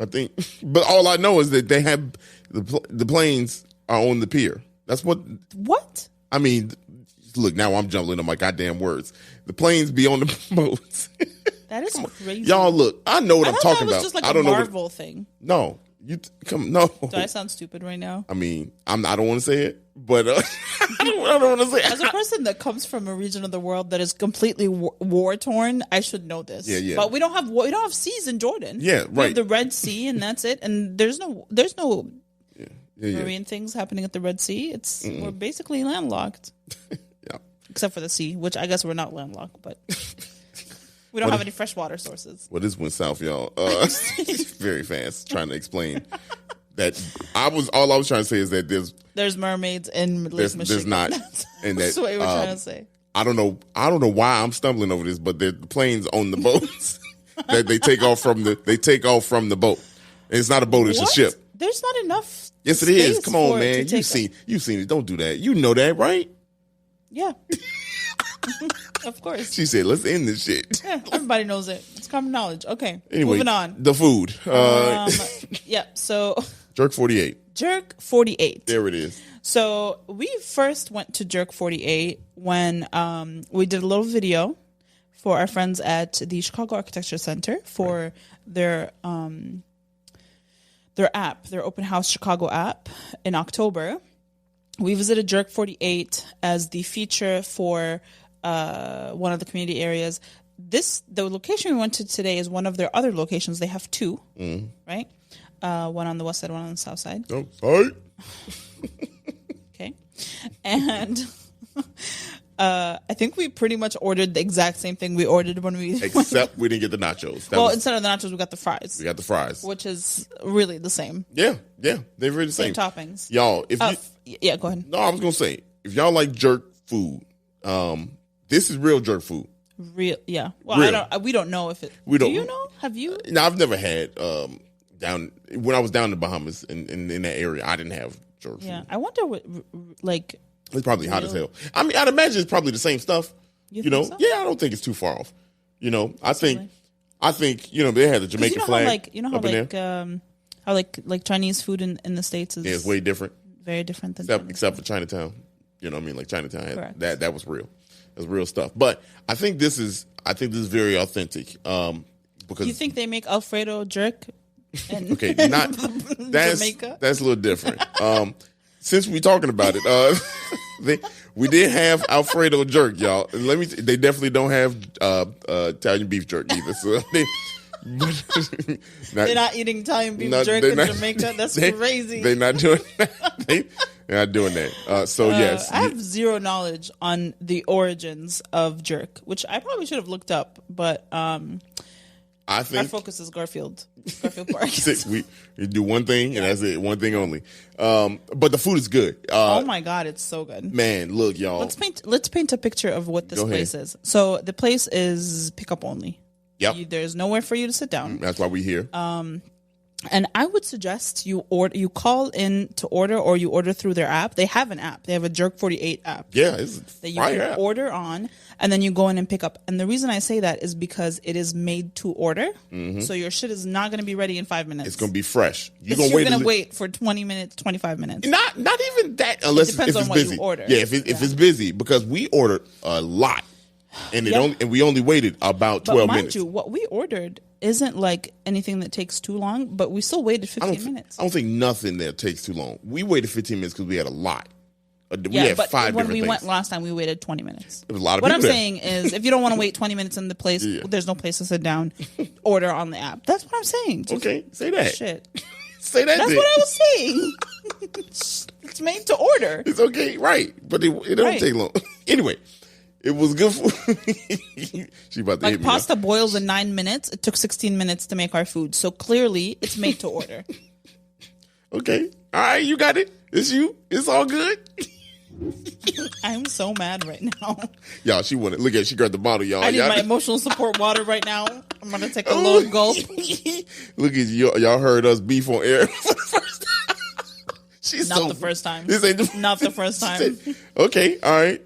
think. But all I know is that they have the planes are on the pier. That's what. What? I mean. Look, now I'm jumbling on my goddamn words. The planes be on the boats. That is crazy. Y'all, look, I know what I'm talking about. Just like I don't know Marvel thing. No, no. Do I sound stupid right now? I mean, I don't want to say it, but I don't want to say it. As a person that comes from a region of the world that is completely war torn, I should know this. Yeah. But we don't have seas in Jordan. Yeah, right. We have the Red Sea, and that's it. And there's no marine things happening at the Red Sea. We're basically landlocked. Except for the sea, which I guess we're not landlocked, but we don't have any freshwater sources. Well, this went south, y'all. Very fast, trying to explain that. All I was trying to say is that there's mermaids in Lake Michigan. There's not. That's what we're trying to say. I don't know why I'm stumbling over this, but the planes on the boats that they take off from the boat. And it's not a boat; it's a ship. There's not enough. Yes, it is. Come on, man. You've seen it. Don't do that. You know that, right? Yeah. Of course. She said, let's end this shit. Yeah, everybody knows it. It's common knowledge. Okay. Anyway, moving on. The food. Yeah, so. Jerk 48. Jerk 48. There it is. So we first went to Jerk 48 when we did a little video for our friends at the Chicago Architecture Center for their app, their Open House Chicago app in October. We visited Jerk 48 as the feature for one of the community areas. The location we went to today is one of their other locations. They have two, right? One on the west side, one on the south side. Oh, sorry. Okay. And I think we pretty much ordered the exact same thing we ordered when we Except we didn't get the nachos. Instead of the nachos, we got the fries. We got the fries. Which is really the same. Yeah. They're really the same. Toppings. Y'all, if yeah, go ahead. No, I was going to say, if y'all like jerk food, this is real jerk food. Real, yeah. Well, we don't know if it. Do you know? Have you? No, I've never had when I was down in the Bahamas in that area. I didn't have jerk food. Yeah, I wonder what like. It's probably hot as hell. I mean, I'd imagine it's probably the same stuff. You know? So? Yeah, I don't think it's too far off. You know, I think they had the Jamaican flag. How Chinese food in the States is it's way different. Very different than except for Chinatown. You know what I mean? Like Chinatown had that was real. That's real stuff. But I think this is very authentic. Because you think they make Alfredo jerk? Okay, not that's Jamaica? That's a little different. Since we're talking about it, we did have Alfredo jerk, y'all. They definitely don't have Italian beef jerk either. So They're not eating Italian beef jerky in Jamaica. That's crazy. They're not doing that. They're not doing that. So yes, I have zero knowledge on the origins of jerk, which I probably should have looked up, but I think our focus is Garfield Park. we do one thing, and that's it, one thing only. But the food is good. Oh my God, it's so good. Man, look, y'all. Let's paint a picture of what this place is. So the place is pickup only. Yep. There's nowhere for you to sit down. That's why we're here. And I would suggest you call in to order, or you order through their app. They have an app. They have a Jerk 48 app. Yeah, it's that you can order on, and then you go in and pick up. And the reason I say that is because it is made to order. Mm-hmm. So your shit is not going to be ready in 5 minutes. It's going to be fresh. You're going to wait for 20 minutes, 25 minutes. Not even that, unless it depends if on it's what busy. You order. Yeah, if it's busy, because we ordered a lot, and we only waited about 12 minutes. Mind you, what we ordered isn't like anything that takes too long, but we still waited 15 minutes. I don't think nothing there takes too long. We waited 15 minutes because we had a lot. We had 5 different things. When we went last time, we waited 20 minutes. There was a lot of what people I'm saying is, if you don't want to wait 20 minutes in the place, there's no place to sit down, order on the app. That's what I'm saying. Okay, say that. Shit. Say that. That's what I was saying. It's made to order. It's okay, right. But it don't take long. Anyway. It was good food. She about to hit me. Pasta boils in 9 minutes. It took 16 minutes to make our food. So clearly, it's made to order. Okay. All right, you got it. It's you. It's all good. I'm so mad right now. Y'all, she grabbed the bottle, y'all. I need my emotional support water right now. I'm going to take a little gulp. Look at y'all heard us beef on air for the first time. Not the first time. This ain't not the first time. Okay, all right.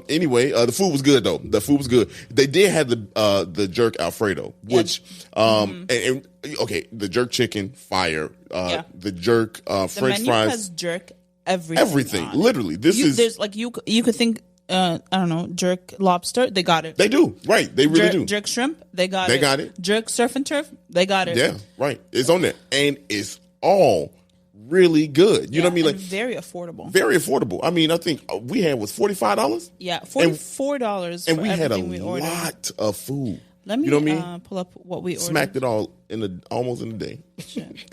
Anyway, the food was good though. The food was good. They did have the jerk Alfredo, which and the jerk chicken, fire. The jerk French the menu fries has jerk everything. Literally, there's like you could think. I don't know, jerk lobster, they got it. They do, right? They really do. Jerk shrimp, they got it. They got it. Jerk surf and turf, they got it. Yeah, right. It's on there, and it's all really good. You know what I mean? Like very affordable. Very affordable. I mean, I think we had was $45. Yeah, $44, and we had a lot of food. Let me you know what I mean? Pull up what we ordered. Smacked it all almost in a day.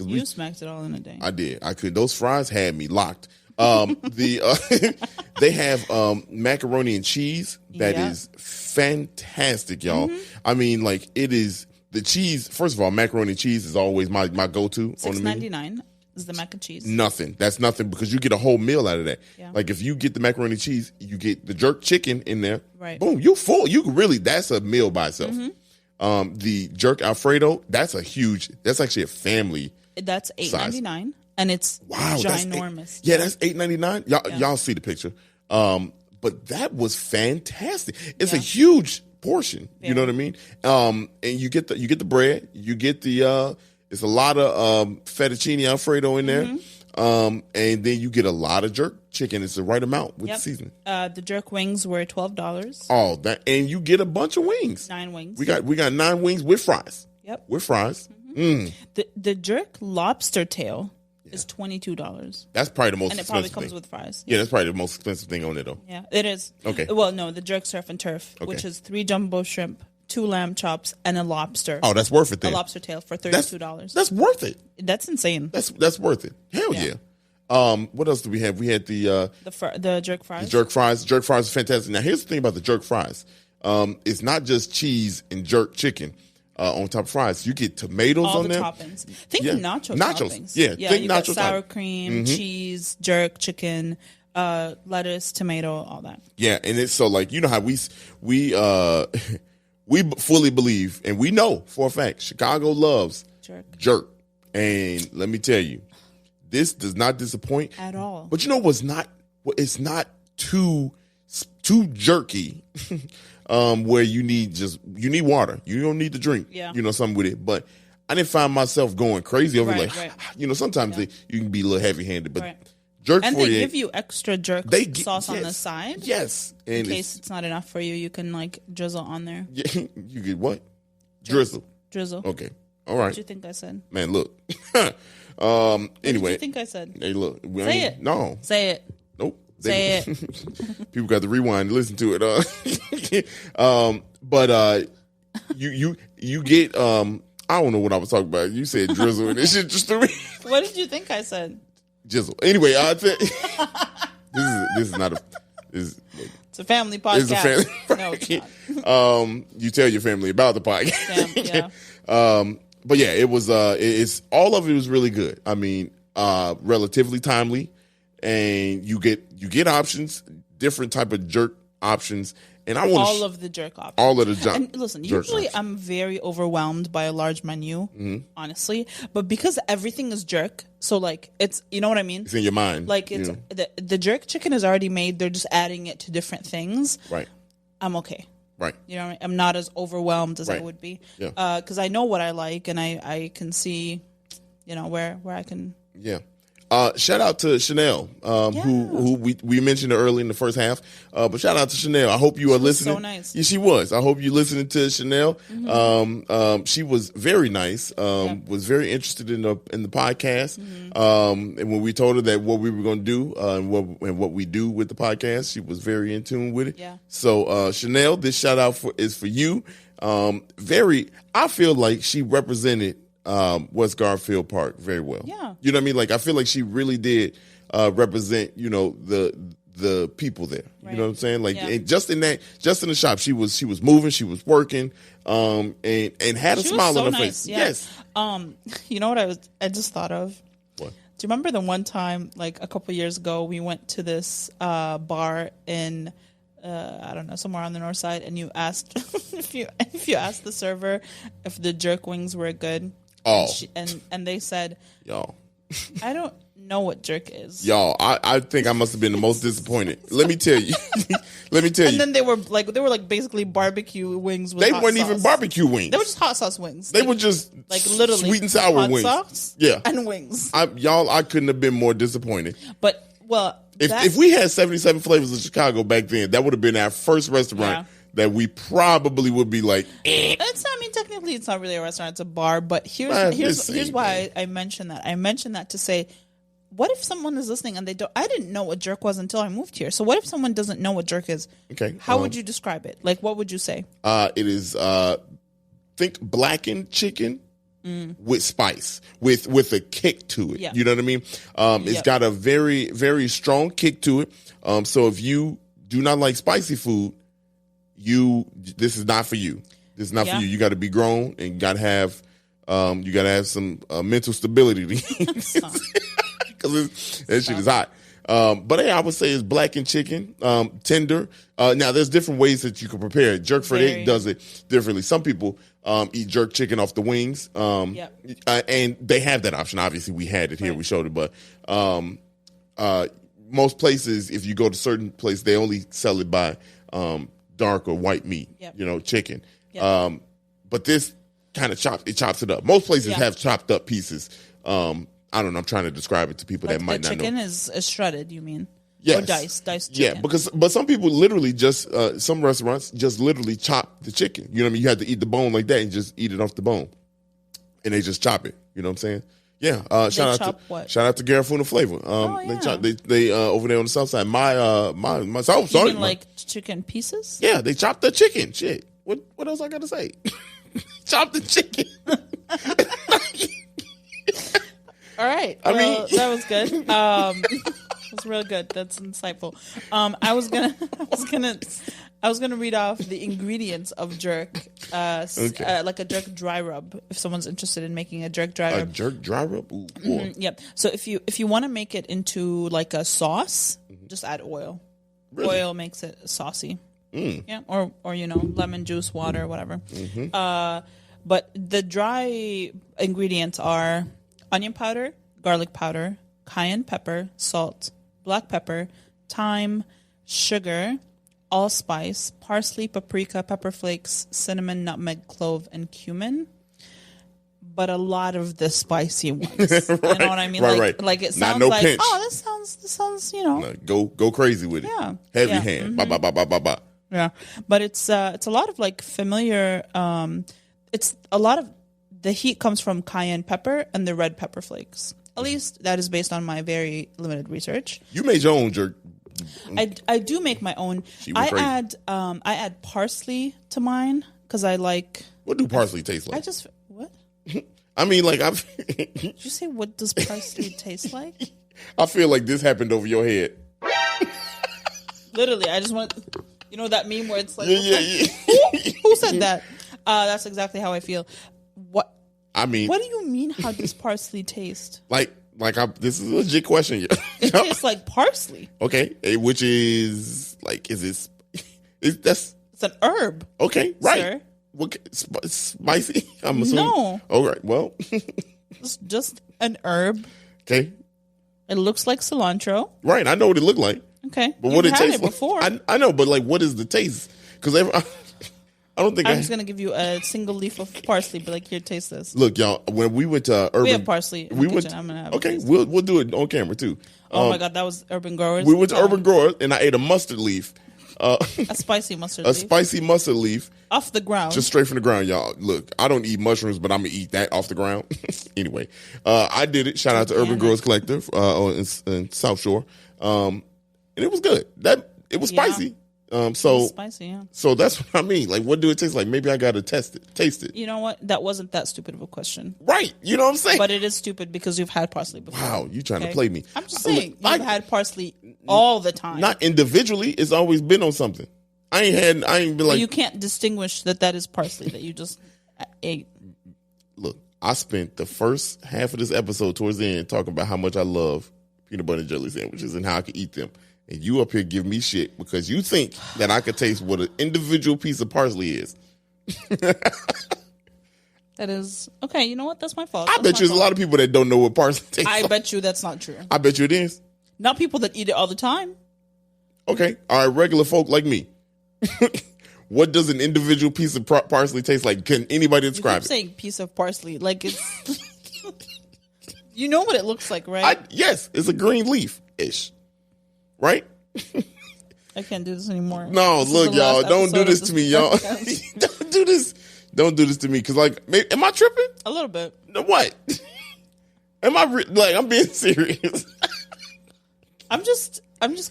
You smacked it all in a day. I did. I could. Those fries had me locked. They have macaroni and cheese that is fantastic, y'all. Mm-hmm. I mean, like it is the cheese. First of all, macaroni and cheese is always my go-to on the menu. $6.99 is the mac and cheese. Nothing. That's nothing because you get a whole meal out of that. Yeah. Like if you get the macaroni and cheese, you get the jerk chicken in there. Right. Boom, you full. You really that's a meal by itself. Mm-hmm. The jerk Alfredo, that's actually a family. That's $8.99. And it's ginormous. That's $8.99. Y'all see the picture. But that was fantastic. It's a huge portion. Yeah. You know what I mean? And you get the bread. You get the it's a lot of fettuccine Alfredo in there. Mm-hmm. And then you get a lot of jerk chicken. It's the right amount with the seasoning. The jerk wings were $12. Oh, and you get a bunch of wings. 9 wings. We got 9 wings with fries. Yep. With fries. Mm-hmm. The jerk lobster tail is $22. That's probably the most expensive thing. And it probably comes with fries. Yeah, that's probably the most expensive thing on it, though. Yeah, it is. Okay. Well, no, the jerk surf and turf, which is 3 jumbo shrimp, 2 lamb chops, and a lobster. Oh, that's worth it then. A lobster tail for $32. That's worth it. That's insane. That's worth it. Hell yeah. What else do we have? We had the jerk fries. The jerk fries. Jerk fries is fantastic. Now, here's the thing about the jerk fries. It's not just cheese and jerk chicken. On top of fries, you get tomatoes all on there. All the toppings. Think nachos. Toppings. Yeah, think you nacho got sour cream, cheese, jerk, chicken, lettuce, tomato, all that. Yeah, and it's so like you know how we fully believe and we know for a fact Chicago loves jerk. And let me tell you, this does not disappoint at all. But you know what's not? It's not too jerky. Where you need water. You don't need to drink, something with it. But I didn't find myself going crazy over sometimes you can be a little heavy handed, but jerk and 48. They give you extra jerk sauce on the side. Yes. And in case it's not enough for you, you can like drizzle on there. Yeah, you get what? Drizzle. Okay. All right. What do you think I said? Man, look. Anyway. What do you think I said? Hey, look. Say it. No. Say it. Nope. Say it. People got to rewind and listen to it. But you get I don't know what I was talking about. You said drizzle, and this shit just threw me. What did you think I said? Jizzle. Anyway, I said this is not a. It's a family podcast. It's a family. No, it's not. You tell your family about the podcast. Yeah. But yeah, it was. It's all of it was really good. I mean, relatively timely, and you get options, different type of jerk options. And I want all of the jerk options. All of the And listen, usually I'm very overwhelmed by a large menu, honestly. But because everything is jerk, so like it's, you know what I mean? It's in your mind. Like it's the jerk chicken is already made. They're just adding it to different things. Right. I'm okay. Right. You know what I mean? I'm not as overwhelmed as I would be. Yeah. Because I know what I like, and I can see, you know, where I can. Yeah. Shout out to Chanel, who we mentioned her early in the first half. But shout out to Chanel. I hope you are listening. So nice. Yeah, she was. I hope you're listening to Chanel. She was very nice. Was very interested in the podcast. And when we told her that what we were going to do and what we do with the podcast, she was very in tune with it. Yeah. So Chanel, this shout out is for you. I feel like she represented West Garfield Park very well. Yeah. You know what I mean? Like, I feel like she really did represent, you know, the people there. Right. You know what I'm saying? Like, and just in the shop, she was moving, she was working, and had a smile on her face. Yeah. Yes. You know what I just thought of? What? Do you remember the one time, like a couple years ago, we went to this bar in I don't know, somewhere on the north side, and you asked if you asked the server if the jerk wings were good. Oh. And they said, y'all, I don't know what jerk is. Y'all, I think I must have been the most disappointed. Let me tell you. And then they were like basically barbecue wings with hot weren't sauce. even barbecue wings. They were just hot sauce wings. They were just like literally sweet and sour hot wings. Sauce and wings. I couldn't have been more disappointed. But if we had 77 flavors of Chicago back then, that would have been our first restaurant that we probably would be like. I mean, technically, it's not really a restaurant; it's a bar. But here's why I mentioned that. I mentioned that to say, what if someone is listening and they don't? I didn't know what jerk was until I moved here. So what if someone doesn't know what jerk is? Okay, how would you describe it? Like, what would you say? It is think blackened chicken. With spice, with a kick to it. Yeah. You know what I mean? It's got a very, very strong kick to it. So if you do not like spicy food, this is not for you. This is not for you. You got to be grown and got to have some mental stability because that shit is hot. But hey, I would say it's blackened chicken, tender. Now there's different ways that you can prepare it. Jerk Freddy does it differently. Some people eat jerk chicken off the wings. And they have that option. Obviously we had it here. We showed it, but most places, if you go to certain places, they only sell it by dark or white meat, chicken. But this kind of chops it up. Most places have chopped up pieces. I don't know. I'm trying to describe it to people that might not know. The chicken is shredded, you mean? Yes. Or diced chicken. Yeah, but some people literally just, some restaurants just literally chop the chicken. You know what I mean? You have to eat the bone like that and just eat it off the bone. And they just chop it. You know what I'm saying? Yeah. Shout out to Garfield and Flavor. They over there on the south side. My south side. You mean like chicken pieces? Yeah, they chopped the chicken. Shit. What else I gotta say? Chop the chicken. All right. Well, that was good. It was real good. That's insightful. I was gonna read off the ingredients of jerk, like a jerk dry rub. If someone's interested in making a jerk dry rub. A jerk dry rub. Ooh, cool. Yep. So if you want to make it into like a sauce, just add oil. Really? Oil makes it saucy. Yeah. Or lemon juice, water, whatever. But the dry ingredients are onion powder, garlic powder, cayenne pepper, salt, black pepper, thyme, sugar, allspice, parsley, paprika, pepper flakes, cinnamon, nutmeg, clove, and cumin. But a lot of the spicy ones. Right. You know what I mean? Right. Like it sounds like, pinch. This sounds, Go crazy with it. Yeah. Heavy hand. Ba, ba, ba, ba, ba, ba. Yeah. But it's a lot of like familiar, it's a lot of the heat comes from cayenne pepper and the red pepper flakes. At least that is based on my very limited research. You made your own jerk. I do make my own. I add parsley to mine because I like. What do parsley taste like? What? I mean, like Did you say what does parsley taste like? I feel like this happened over your head. Literally, I just want that meme where it's like, yeah. Who said that? That's exactly how I feel. What? I mean, what do you mean? How does parsley taste? This is a legit question. It tastes like parsley. Okay, which is like, it's an herb. Okay, right. Sir. What, spicy? I'm assuming. No. All right. Well, it's just an herb. Okay. It looks like cilantro. Right. I know what it looked like. Okay. But what it tastes like before. I know, but like, what is the taste? Because I don't think I'm just gonna give you a single leaf of parsley, but like, here, taste this. Look, y'all. When we went to Urban, we have parsley. I'm gonna have. Okay, we'll do it on camera too. Oh my God, that was Urban Growers. We went to Urban Growers, and I ate a mustard leaf. A spicy mustard leaf. A spicy mustard leaf. Off the ground. Just straight from the ground, y'all. Look, I don't eat mushrooms, but I'm going to eat that off the ground. Anyway, I did it. Shout out to Urban Growers Collective in South Shore. And it was good. It was spicy. It was spicy, yeah. So that's what I mean. Like, what do it taste like? Maybe I got to taste it. You know what? That wasn't that stupid of a question. Right. You know what I'm saying? But it is stupid because you've had parsley before. Wow, you trying to play me. I'm just saying, you've had parsley all the time. Not individually. It's always been on something. I ain't been like. But you can't distinguish that is parsley that you just ate. Look, I spent the first half of this episode towards the end talking about how much I love peanut butter and jelly sandwiches and how I can eat them. And you up here give me shit because you think that I could taste what an individual piece of parsley is. That is okay. You know what? That's my fault. I bet you there's a lot of people that don't know what parsley tastes like. I bet you that's not true. I bet you it is. Not people that eat it all the time. Okay. All right. Regular folk like me. What does an individual piece of parsley taste like? Can anybody describe it? Saying piece of parsley like it's. You know what it looks like, right? Yes, it's a green leaf ish, right? I can't do this anymore. No, look, y'all, don't do this to me, y'all. Don't do this. Don't do this to me, because am I tripping? A little bit. What? Am I I'm being serious? I'm just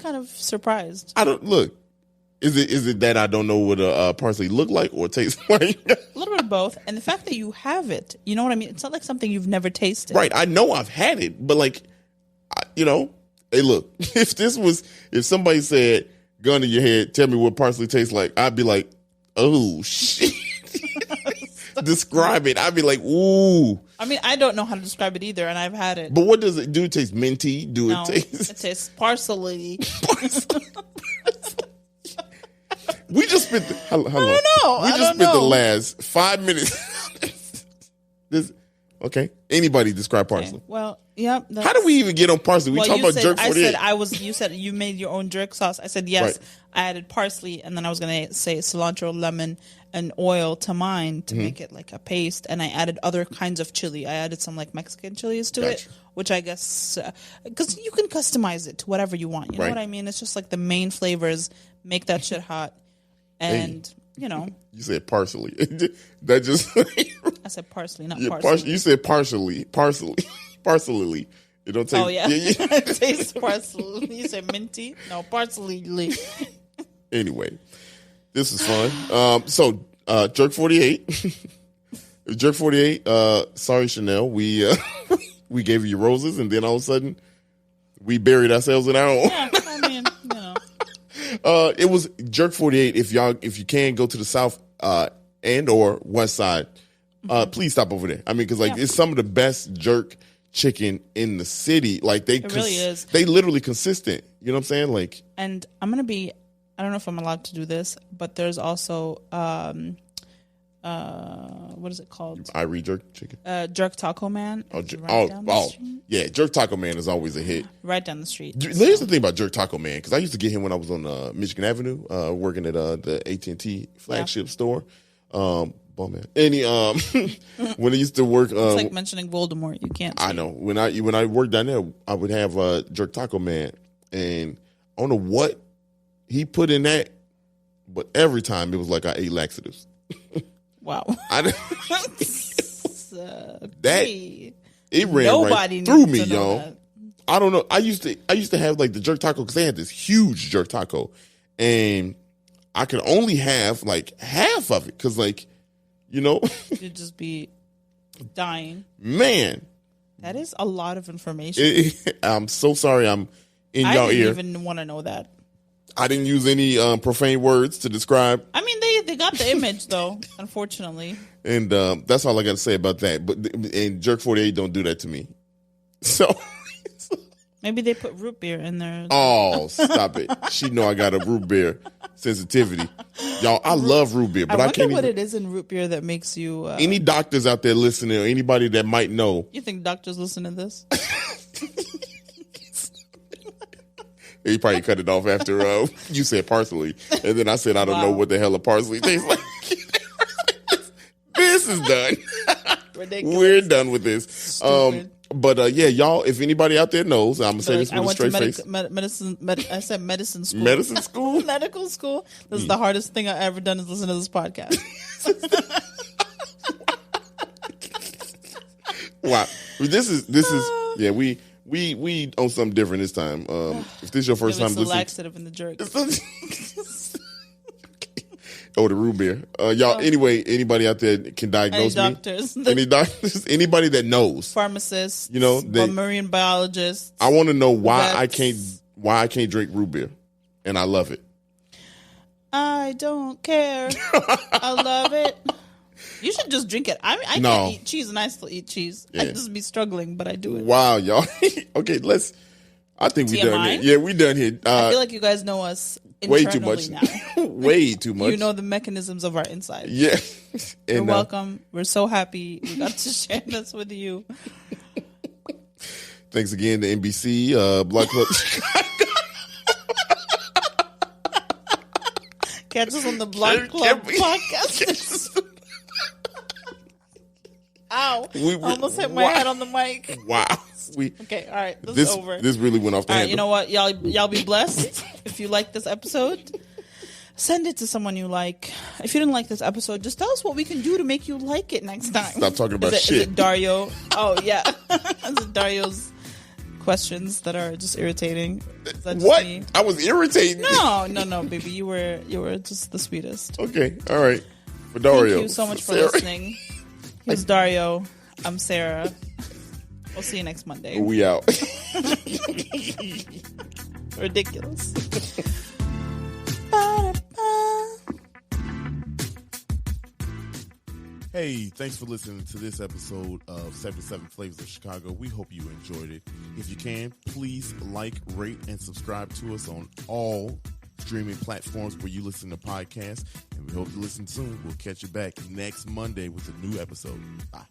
kind of surprised. I don't look. Is it that I don't know what a parsley look like or taste like? A little bit of both, and the fact that you have it, you know what I mean. It's not like something you've never tasted, right? I know I've had it, but hey, look. If somebody said, "Gun to your head, tell me what parsley tastes like," I'd be like, "Oh shit." Describe it. I'd be like, ooh. I mean, I don't know how to describe it either, and I've had it. But what does it do? It taste minty? No, it tastes parsley. We just spent I don't know. We just spent the last 5 minutes. Okay. Anybody describe parsley? Okay. Well, yeah. How do we even get on parsley? We talking about jerk 48. You said you made your own jerk sauce. I said yes. Right. I added parsley, and then I was going to say cilantro, lemon, and oil to mine to make it like a paste. And I added other kinds of chili. I added some like Mexican chilies to it, which I guess because you can customize it to whatever you want. You know what I mean? It's just like the main flavors. Make that shit hot, and You said parsley. That just. I said parsley, not parsley. You said parsley. It don't taste. Oh yeah, it tastes parsley. You said minty. No, parsley. Anyway, this is fun. So Jerk 48. Jerk 48. Sorry, Chanel. We gave you roses, and then all of a sudden, we buried ourselves in our own. Yeah, I mean, it was Jerk 48. If you can go to the south and or west side, please stop over there. I mean, because it's some of the best jerk chicken in the city. Like it really is. They literally consistent. You know what I'm saying? Like, and I'm gonna be. I don't know if I'm allowed to do this, but there's also what is it called? Irie jerk chicken. Jerk Taco Man. Yeah, Jerk Taco Man is always a hit. Right down the street. Here's the thing about Jerk Taco Man, because I used to get him when I was on Michigan Avenue, working at the AT&T flagship store. Man. And when I used to work, it's like mentioning Voldemort. You can't. I know when I worked down there, I would have Jerk Taco Man, and I don't know what he put in that, but every time it was like I ate laxatives. Wow. It ran right through me, y'all. I don't know. I used to have like the jerk taco because they had this huge jerk taco, and I could only have like half of it because you'd just be dying. Man. That is a lot of information. I'm so sorry I'm in y'all ear. I didn't even want to know that. I didn't use any profane words to describe. I mean, they got the image, though, unfortunately. And that's all I got to say about that. But and Jerk 48 don't do that to me. So... Maybe they put root beer in there. Oh, stop it. She know I got a root beer sensitivity. Y'all, I love root beer, but I can't what it is in root beer that makes you... Any doctors out there listening or anybody that might know. You think doctors listen to this? He probably cut it off after you said parsley. And then I said, I don't know what the hell a parsley tastes like. This is done. Ridiculous. We're done with this. Stupid. But yeah, y'all, if anybody out there knows, I'm going to say this with a straight face. I said medicine school. Medicine school? Medical school. This is the hardest thing I've ever done is listen to this podcast. Wow. This is yeah, we on something different this time. If this is your first time listening. Laxative in the jerk. Oh, the root beer. Y'all, anyway, anybody out there can diagnose any doctors. Me? Any doctors? Anybody that knows. Pharmacists. You know, marine biologists. I want to know why I can't drink root beer. And I love it. I don't care. I love it. You should just drink it. I can't eat cheese and I still eat cheese. Yeah. I just be struggling, but I do it. Wow, y'all. Okay, I think we done here. Yeah, we done here. I feel like you guys know us way too much now. Way too much. You know the mechanisms of our inside. Yeah. You're welcome. We're so happy we got to share this with you. Thanks again to NBC, Blood Club Chicago. Catch us on the Blood Club podcast. Ow. I almost hit my head on the mic. Wow. Okay, all right. This is over. This really went off the handle. All right, you know what? Y'all be blessed. If you like this episode, send it to someone you like. If you didn't like this episode, just tell us what we can do to make you like it next time. Stop talking about shit. Is it Dario? Oh, yeah. Is it Dario's questions that are just irritating? Is that just what? Me? I was irritating. No, baby. You were just the sweetest. Okay, all right. For Dario. Thank you so much for listening. He's Dario. I'm Sarah. We'll see you next Monday. We out. Ridiculous. Hey, thanks for listening to this episode of 77 Flavors of Chicago. We hope you enjoyed it. If you can, please like, rate, and subscribe to us on all streaming platforms where you listen to podcasts. And we hope you listen soon. We'll catch you back next Monday with a new episode. Bye.